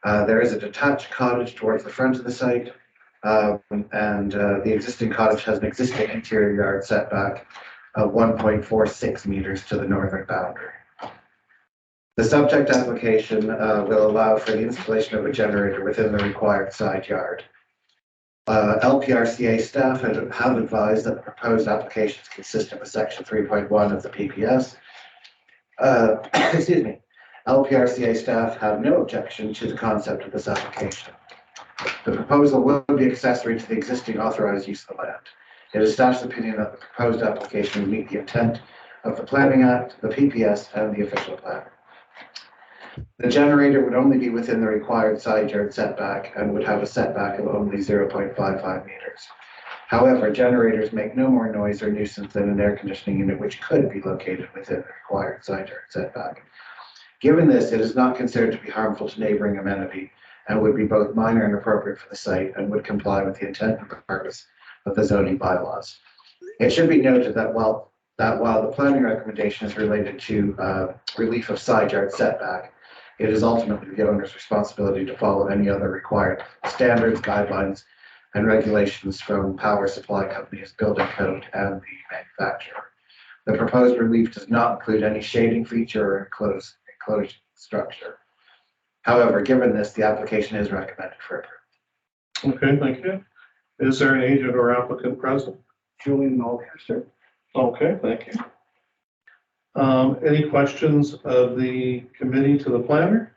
There is a detached cottage towards the front of the site, and the existing cottage has an existing interior yard setback of 1.46 meters to the northern boundary. The subject application will allow for the installation of a generator within the required side yard. LPRCA staff have advised that the proposed application is consistent with section 3.1 of the PPS. Excuse me. LPRCA staff have no objection to the concept of this application. The proposal will be accessory to the existing authorized use of the land. It is staff's opinion that the proposed application will meet the intent of the Planning Act, the PPS, and the official plan. The generator would only be within the required side yard setback and would have a setback of only 0.55 meters. However, generators make no more noise or nuisance than an air conditioning unit, which could be located within the required side yard setback. Given this, it is not considered to be harmful to neighboring amenity and would be both minor and appropriate for the site and would comply with the intent and purpose of the zoning bylaws. It should be noted that while the planning recommendation is related to relief of side yard setback, it is ultimately the owner's responsibility to follow any other required standards, guidelines, and regulations from power supply companies, building code, and the manufacturer. The proposed relief does not include any shading feature or enclosed structure. However, given this, the application is recommended for approval. Okay, thank you. Is there an agent or applicant present? Julian Mulcaster. Okay, thank you. Any questions of the committee to the planner?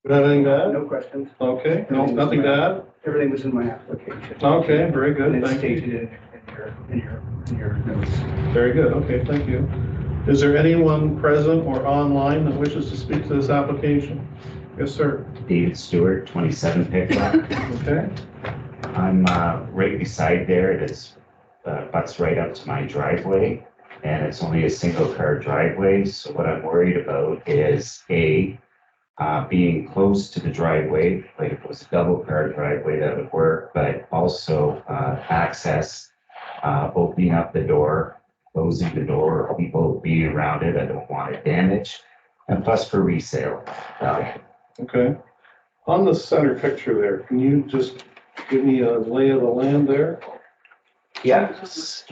You have anything to add? No questions. Okay, no, nothing to add? Everything was in my application. Okay, very good, And it's thank you. stated in your notes. Very good, okay, thank you. Is there anyone present or online that wishes to speak to this application? Yes, sir. David Stewart, 27 Picklock. Okay. I'm right beside there. It is butts right up to my driveway, and it's only a single car driveway. So what I'm worried about is being close to the driveway. Like if it was a double car driveway, that would work, but also access opening up the door, closing the door, or people being around it. I don't want it damaged. And plus for resale value. Okay. On the center picture there, can you just give me a lay of the land there? Yes.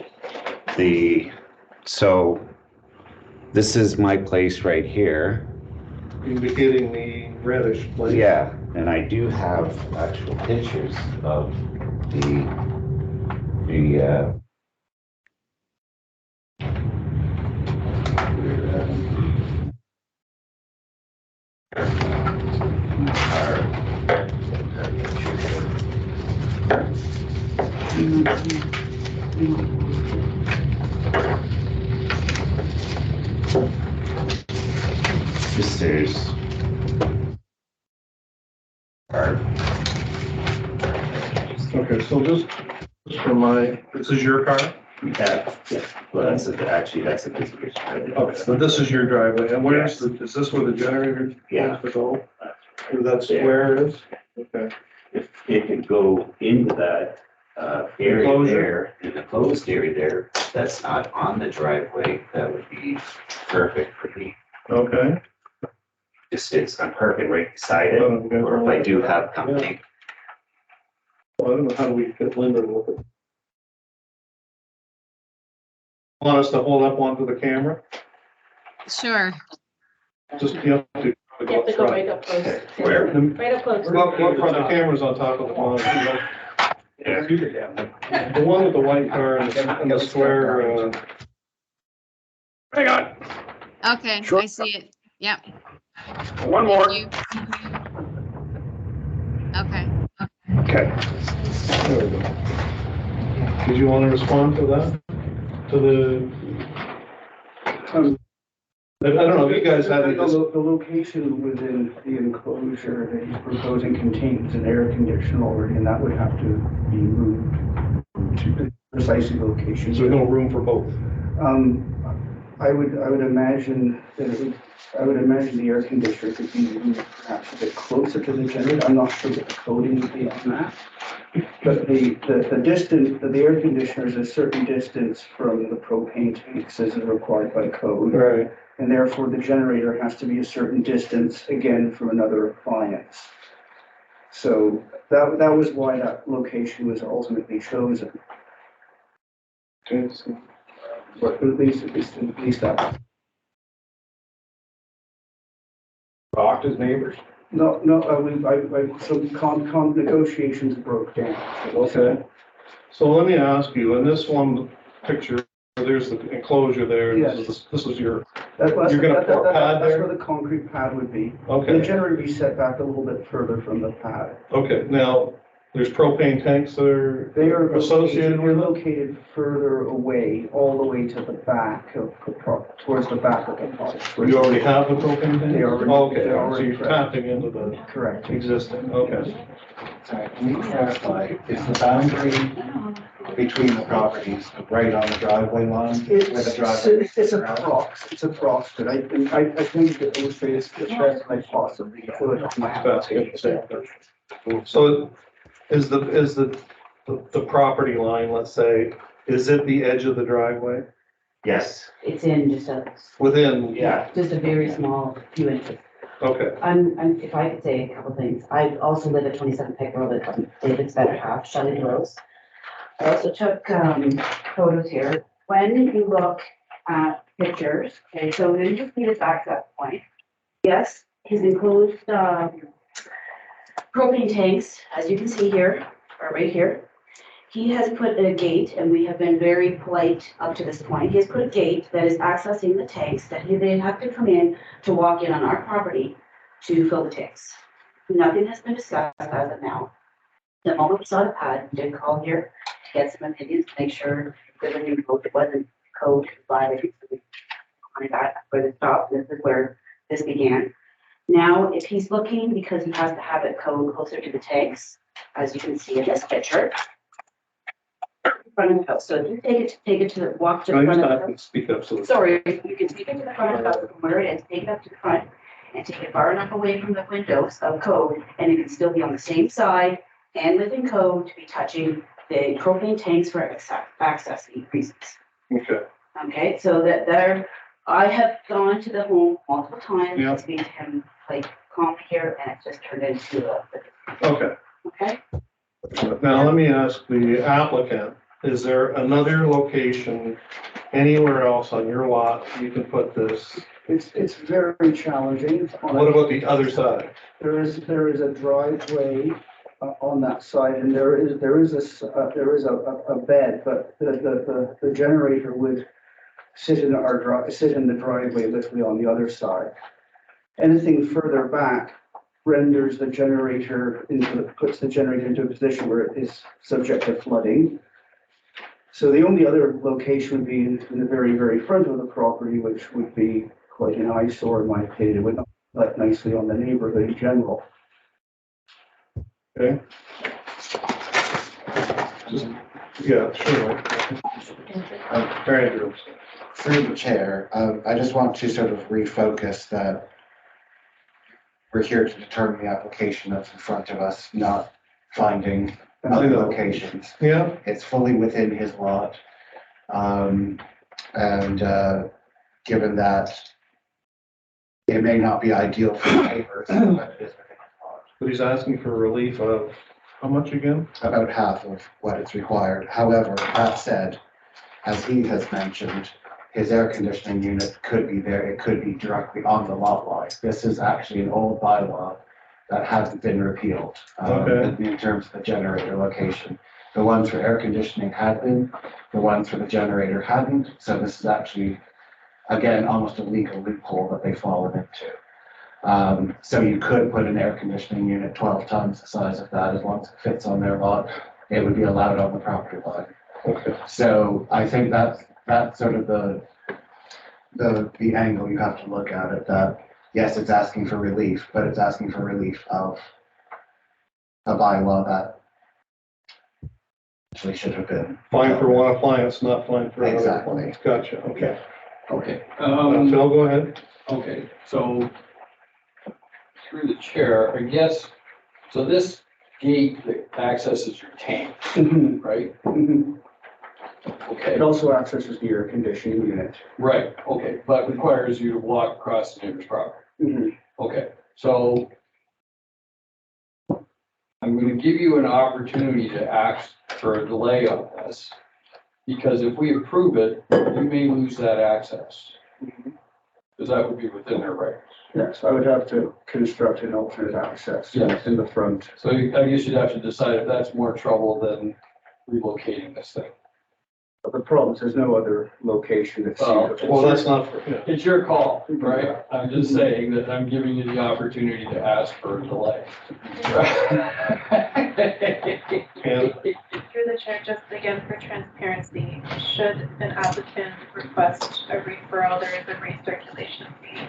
So this is my place right here. Indicating the reddish place. Yeah, and I do have actual pictures of the sisters are. Okay, so just for this is your car? Yeah, well, that's a visitor's driveway. Okay, so this is your driveway, and where's is this where the generator? Yeah. Is to go? Where that square is? Okay. If it could go into that area Enclosure? there, in the closed area there, that's not on the driveway, that would be perfect for me. Okay. I'm parking right beside it, or if I do have company. Well, I don't know how we fit Linda with it. Want us to hold up onto the camera? Sure. Just, you have to. You have to go right up close. Where? Right up close. Look, the camera's on top of the monitor. Yeah. The one with the white car and the square, Hang on, Okay, Sure. I see it. Yep. one more. You. Okay. Okay. there we go. Did you want to respond to that? To the, I don't know, if you guys had any. The location within the enclosure that he's proposing contains an air conditioner already, and that would have to be moved to the precise location. Is there no room for both? I would imagine that I would imagine the air conditioner could be moved perhaps a bit closer to the generator. I'm not sure what the coding would be on that. But the distance, the air conditioner is a certain distance from the propane tanks as is required by code. Right. And therefore the generator has to be a certain distance, again, from another appliance. So that was why that location was ultimately chosen. Okay, so But at least that. Talked as neighbors. No, some negotiations broke down. Okay. So let me ask you, in this one picture, there's the enclosure there. Yes. This is your, That's you're gonna pour a pad That's there? where the concrete pad would be. The Okay, generator would be set back a little bit further from the pad. okay. Now, there's propane tanks that They are are associated with it? located further away, all the way to the back of towards the back of the project. You already have the propane tanks? They already- Okay, they're so already you're tapping into the Correct. existing, okay. Sorry, can you clarify, is the boundary between the properties right on the driveway line? Where the driveway? It's approximate. I think to illustrate it as best I possibly could on my application. So is the property line, let's say, is it the edge of the driveway? Yes, It's in just Within, yeah, just a very small few inches. okay, If I could say a couple things, I also live at 27 Peck Road, at David's better half, Shelley Rose. I also took, photos here. When you look at pictures, okay, so then just need to back that point. Yes, his enclosed, propane tanks, as you can see here, are right here. He has put a gate, and we have been very polite up to this point. He has put a gate that is accessing the tanks that they have to come in to walk in on our property to fill the tanks. Nothing has been discussed as of now. The moment we saw the pad, we did call here to get some opinions, to make sure that when you vote, it wasn't code violation. On that, where the stop, this is where this began. Now, if he's looking, because he has to have it code closer to the tanks, as you can see in this picture. Front of the house, so if you take it to the, walk to the I front just of the have to house. speak up so. Sorry, you can take it to the front of the house from where it is, take it up to the front, and take it far enough away from the windows of code, and it can still be on the same side and within code to be touching the propane tanks for access reasons. Okay. Okay, so that there, I have gone to the home multiple times, Yeah. to speak to him, like, calm here, and it's just turned into a, Okay. okay? Now, let me ask the applicant, is there another location anywhere else on your lot you can put this? It's very challenging. What about the other side? There is a driveway on that side, and there is a bed, but the generator would sit in the driveway literally on the other side. Anything further back renders the generator puts the generator into a position where it is subject to flooding. So the only other location would be in the very, very front of the property, which would be quite an eyesore in my opinion. It would not reflect nicely on the neighborhood in general. Okay. Yeah, sure. Andrew. Through the chair, I just want to sort of refocus that we're here to determine the application that's in front of us, not finding other locations. Yeah. It's fully within his lot. Given that it may not be ideal for neighbors, but it is within his lot. But he's asking for relief of how much again? About half of what is required. However, that said, as he has mentioned, his air conditioning unit could be there, it could be directly on the lot line. This is actually an old bylaw that hasn't been repealed, in terms of the generator location. The ones for air conditioning had been, the ones for the generator hadn't, so this is actually, again, almost a legal loophole that they've fallen into. So you could put an air conditioning unit 12 times the size of that, as long as it fits on their lot, it would be allowed on the property line. Okay. So I think that's sort of the angle you have to look at it, that yes, it's asking for relief, but it's asking for relief of a bylaw that actually should have been. Fine for one appliance, not fine for another. Exactly. Appliance. Gotcha, okay. Okay. Phil, go ahead. Okay, so through the chair, I guess, so this gate that accesses your tank, right? Okay, It also accesses the air conditioning unit. right, okay, but requires you to walk across the neighbor's property. Okay, so I'm gonna give you an opportunity to ask for a delay on this, because if we approve it, you may lose that access. Because that would be within their rights. Yes, I would have to construct an alternate access Yes. in the front. So I guess you'd have to decide if that's more trouble than relocating this thing. But the problem is there's no other location that's Well, suitable. Well, that's not, It's your call, right? I'm just saying that I'm giving you the opportunity to ask for a delay. Through the chair, just again for transparency, should an applicant request a referral, there is a recirculation fee.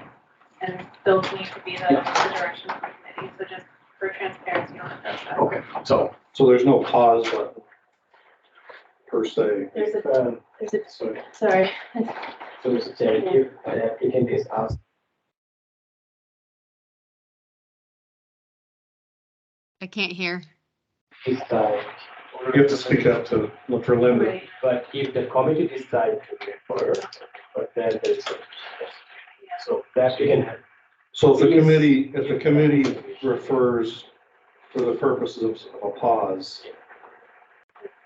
And those need to be the direction of the committee, so just for transparency on that. Okay, so so there's no pause button per se. There's a, sorry. So Mr. Chair, if an applicant is asked I can't hear. this time, You have to speak up to look for Linda. Right. but if the committee decides to refer, but then there's so that we can have. So if the committee refers for the purposes of a pause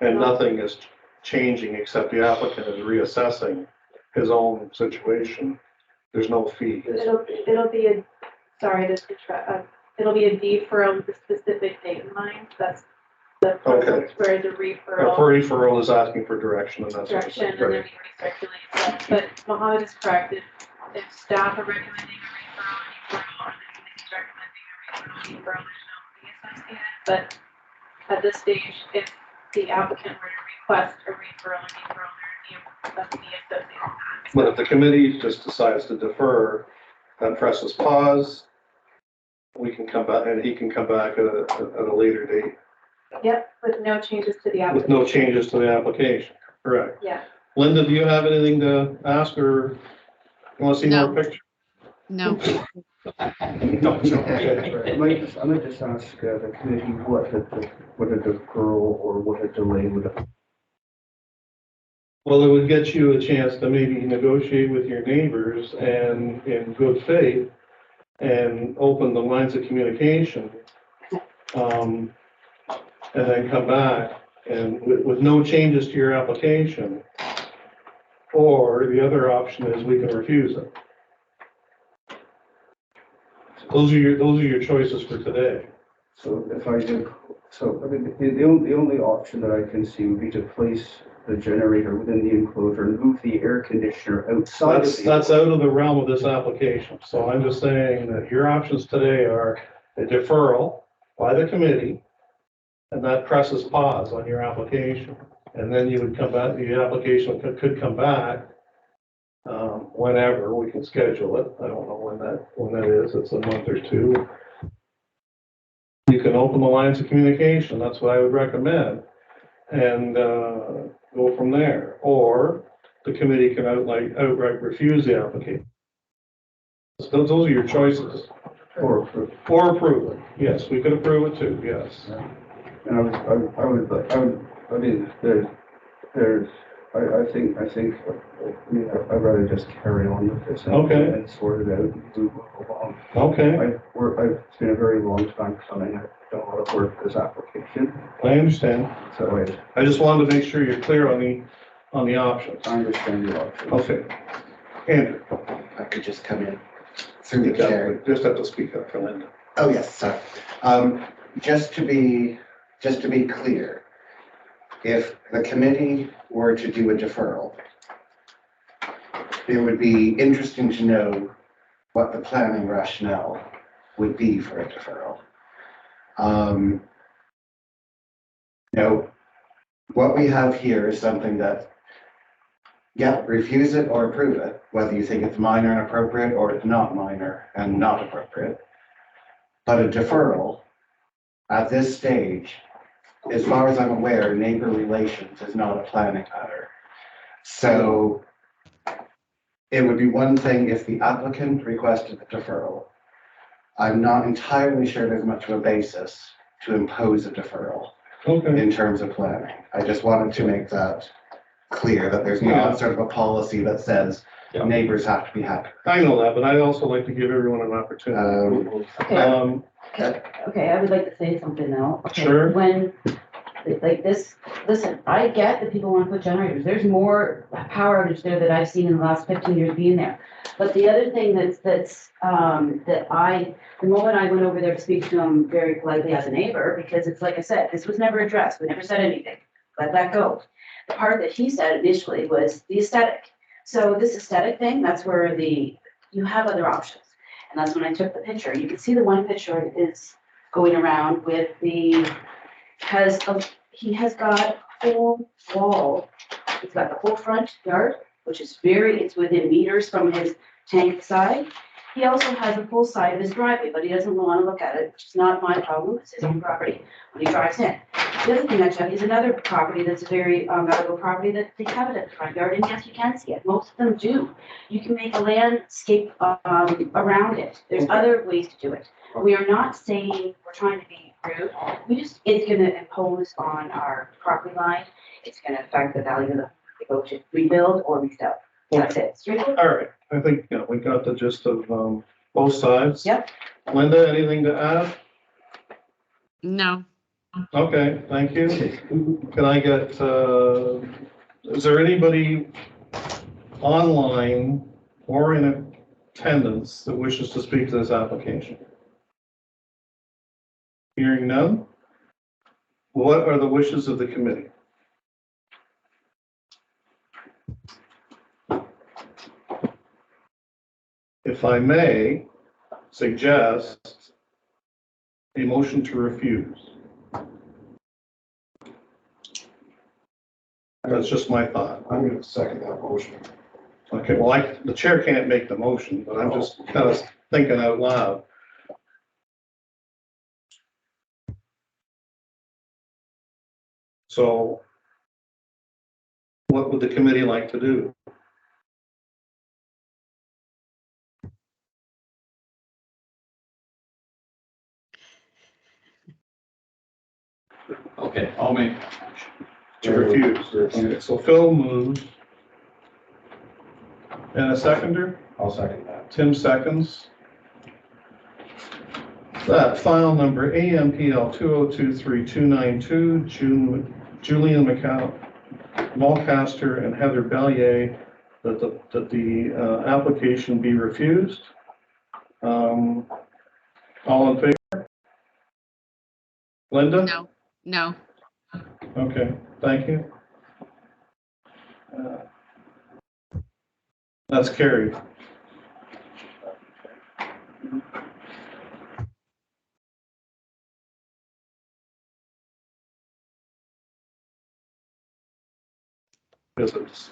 and nothing is changing except the applicant is reassessing his own situation, there's no fee. It'll be a, sorry, it'll be a deferral with a specific date in mind, that's the process, whereas a A referral. referral is asking for direction and that's. Direction, and then we recirculate that, but Mohammed is correct, if staff are recommending a referral, and the committee is recommending a referral, there's no fee associated, but at this stage, if the applicant were to request a referral, there would be a fee associated with that. But if the committee just decides to defer and presses pause, we can come back and he can come back at a later date. Yep, with no changes to the With application. no changes to the application, correct. Yeah. Linda, do you have anything to ask or you want to see No. more pictures? No, I might just ask the committee what a deferral or what a delay would. Well, it would get you a chance to maybe negotiate with your neighbors and in good faith and open the lines of communication. And then come back and with no changes to your application. Or the other option is we can refuse it. Those are your choices for today. So if I did, so I mean, the only option that I can see would be to place the generator within the enclosure and move the air conditioner outside. That's out of the realm of this application. So I'm just saying that your options today are a deferral by the committee, and that presses pause on your application. And then you would come back, the application could come back whenever we can schedule it. I don't know when that is. It's a month or two. You can open the lines of communication. That's what I would recommend. And go from there. Or the committee can outright refuse the application. Those are your choices. Or approve. Or approve it. Yes, we could approve it too, yes. And I mean, I think, I'd rather just carry on with this. Okay. And sort it out and move along. Okay, It's been a very long time coming. I've done a lot of work with this application. I understand. So I just wanted to make sure you're clear on the options. I understand the options. Okay. Andrew. I could just come in through the chair. Just have to speak up for Linda. Oh, yes, sorry. Just to be clear, if the committee were to do a deferral, it would be interesting to know what the planning rationale would be for a deferral. What we have here is something that, yeah, refuse it or approve it, whether you think it's minor and appropriate or it's not minor and not appropriate. But a deferral at this stage, as far as I'm aware, neighbor relations is not a planning matter. So it would be one thing if the applicant requested the deferral. I'm not entirely sure there's much of a basis to impose a deferral in terms of planning. I just wanted to make that clear, that there's not sort of a policy that says neighbors have to be happy. I know that, but I'd also like to give everyone an opportunity. Okay, I would like to say something now. Okay, Sure. When, like this, listen, I get that people want to put generators. There's more power outage there that I've seen in the last 15 years being there. But the other thing the moment I went over there to speak to him very politely as a neighbor, because it's like I said, this was never addressed. We never said anything. Let that go. The part that he said initially was the aesthetic. So this aesthetic thing, that's where you have other options. And that's when I took the picture. You can see the one picture is going around with he has got a whole wall. He's got the whole front yard, which is it's within meters from his tank side. He also has a full side of his driveway, but he doesn't want to look at it, which is not my problem. It's his own property when he drives in. The other thing I checked is another property that's a very valuable property that they have it at the front yard, and yes, you can see it. Most of them do. You can make a landscape around it. There's other ways to do it. We are not saying we're trying to be rude. It's going to impose on our property line. It's going to affect the value of the go to rebuild or resell. That's it. Straightforward. All right, I think we got the gist of both sides. Yep. Linda, anything to add? no. Okay, thank you. Can I get, is there anybody online or in attendance that wishes to speak to this application? Hearing none? What are the wishes of the committee? If I may suggest a motion to refuse. That's just my thought. I'm gonna second that motion. Okay, well, the chair can't make the motion, but I'm just kind of thinking out loud. So what would the committee like to do? Okay, I'll make. To refuse. Okay, so Phil moves. And a seconder? I'll second that. Tim seconds. That file number AMPL 2023-292, Julian Mulcaster and Heather Bellier, that the application be refused. All in favor? Linda? No, no. Okay, thank you. That's carried. Because it's,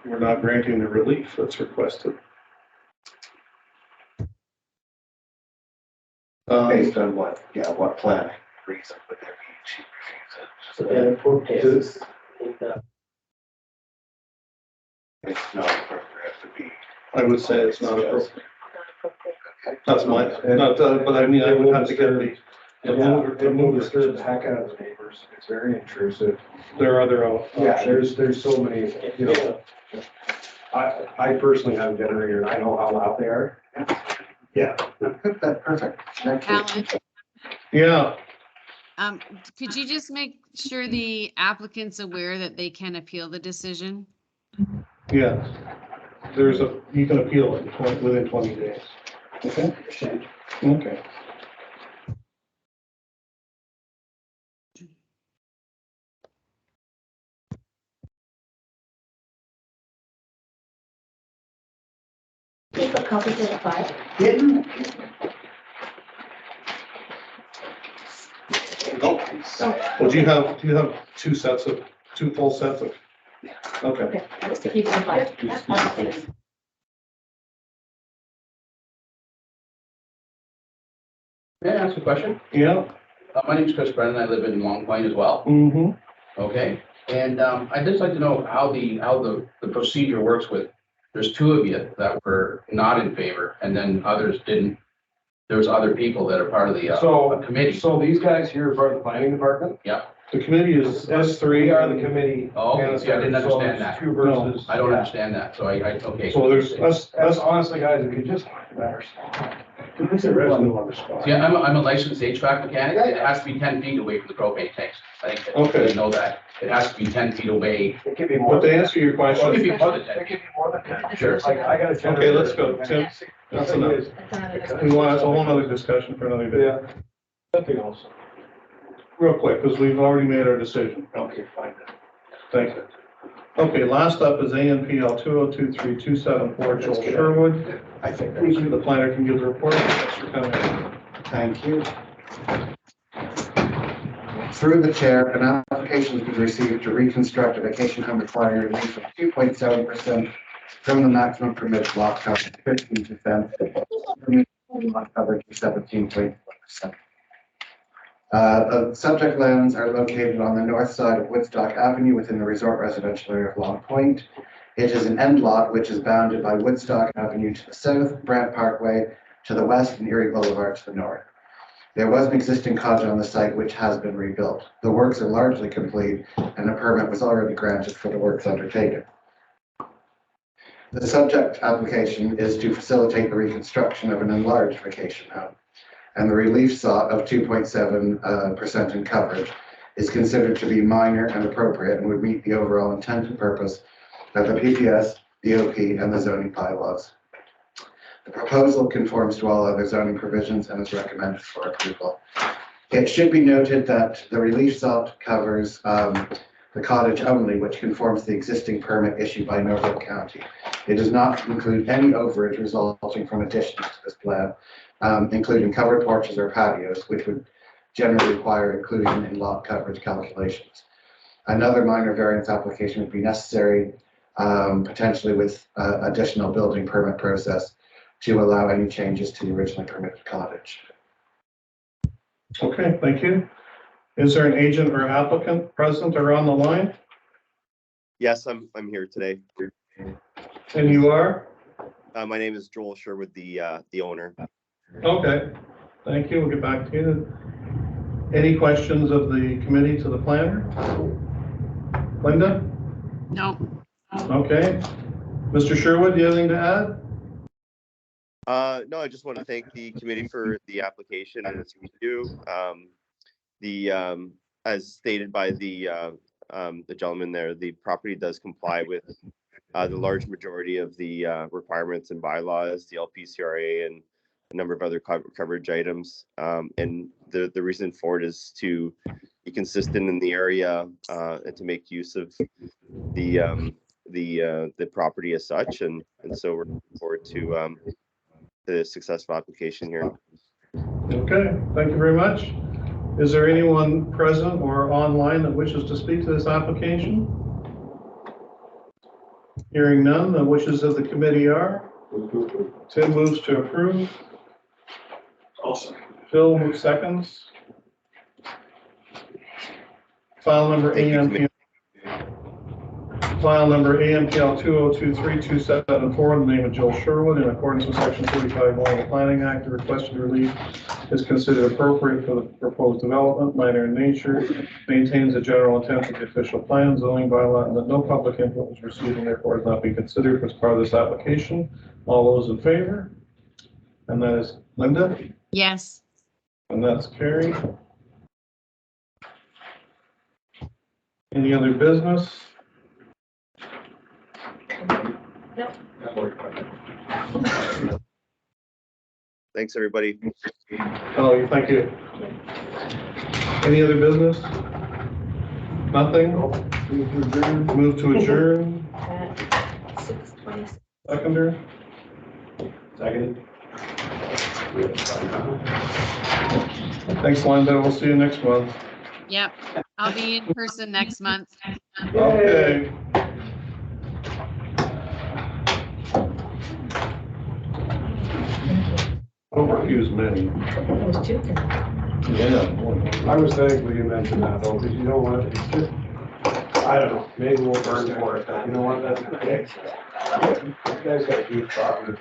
we're not granting the relief that's requested. Based on what, yeah, what plan reason would there be to refuse it? It's not appropriate to be. I would say it's not appropriate. That's my, not, but I mean, I would have to get the. It will disturb the heck out of the neighbors. It's very intrusive. There are other options. Yeah, there's so many, you know. I personally have a generator and I know how loud they are. Yeah. Perfect. Thank you. Alan, Yeah, could you just make sure the applicant's aware that they can appeal the decision? yes. You can appeal it within 20 days. Okay? Okay. Keep a copy to the file. Well, do you have two full sets of? Okay. Okay, I'll just keep it to the file. May I ask a question? Yeah. My name is Chris Brennan. I live in Long Point as well. Mm-hmm. Okay. And I'd just like to know how the procedure works with, there's two of you that were not in favor and then others didn't. There's other people that are part of the committee. So these guys here are part of the planning department? Yeah. The committee is S3. We are the committee. Oh, okay. See, I didn't So understand it's that. Two versus. I don't yeah. understand that. So okay. So there's That's honestly, guys, if you just matters. It's a resident on the spot. See, I'm a licensed HVAC mechanic. It has to be 10 feet away from the propane tanks. I think that Okay. you know that. It has to be 10 feet away. It could be more. But to answer your Well, it question. could be more than 10 It could be more than that. Sure. Like, I got a Okay, generator. let's go, Tim. That's enough. We want a whole nother discussion for another day. Yeah. Nothing else. Real quick, because we've already made our decision. Okay, fine. Thank you. Okay, last up is ANPL 2023-274, Joel Sherwood. I think The planner can give the report. Thanks for coming. Thank you. Through the chair, an application has been received to reconstruct a vacation home requiring relief of 2.7% from the maximum permitted lot coverage, 15%, permitted lot coverage of 17.4%. The subject lands are located on the north side of Woodstock Avenue within the resort residential area of Long Point. It is an end lot which is bounded by Woodstock Avenue to the south, Brant Parkway to the west, and Erie Boulevard to the north. There was an existing cottage on the site which has been rebuilt. The works are largely complete and a permit was already granted for the works undertaken. The subject application is to facilitate the reconstruction of an enlarged vacation home, and the relief sought of 2.7% in coverage is considered to be minor and appropriate and would meet the overall intent and purpose of the PPS, DOP, and the zoning bylaws. The proposal conforms to all other zoning provisions and is recommended for approval. It should be noted that the relief sought covers the cottage only, which conforms to the existing permit issued by Norfolk County. It does not include any overage resulting from additions to this plan, including covered porches or patios, which would generally require inclusion in lot coverage calculations. Another minor variance application would be necessary, potentially with additional building permit process to allow any changes to the originally permitted cottage. Okay, thank you. Is there an agent or applicant present or on the line? Yes, I'm here today. And you are? My name is Joel Sherwood, the owner. Okay, thank you. We'll get back to you. Any questions of the committee to the planner? Linda? No. Okay. Mr. Sherwood, do you have anything to add? No, I just want to thank the committee for the application and its review. As stated by the gentleman there, the property does comply with the large majority of the requirements and bylaws, the LPCRA and a number of other coverage items. And the reason for it is to be consistent in the area and to make use of the property as such. And so we're looking forward to the successful application here. Okay, thank you very much. Is there anyone present or online that wishes to speak to this application? Hearing none, the wishes of the committee are? Tim moves to approve. Awesome. Phil moves seconds. File number AMPL. File number AMPL 2023-274 in the name of Joel Sherwood in accordance with section 45(1) of the Planning Act. The requested relief is considered appropriate for the proposed development, minor in nature, maintains the general intent of the official plan, zoning bylaw, and that no public input was received and therefore is not be considered as part of this application. All those in favor? And that is Linda? Yes. And that's carried. Any other business? No. Thanks, everybody. Oh, thank you. Any other business? Nothing? Move to adjourn. At 6:26. Seconder? Second. Thanks, Linda. We'll see you next month. Yep. I'll be in person next month. Okay. Don't refuse many. There's two. Yeah. I was thankful you mentioned that though, because you know what, it's just, I don't know, maybe we'll burn for it, but you know what, that's okay. You guys got a huge problem.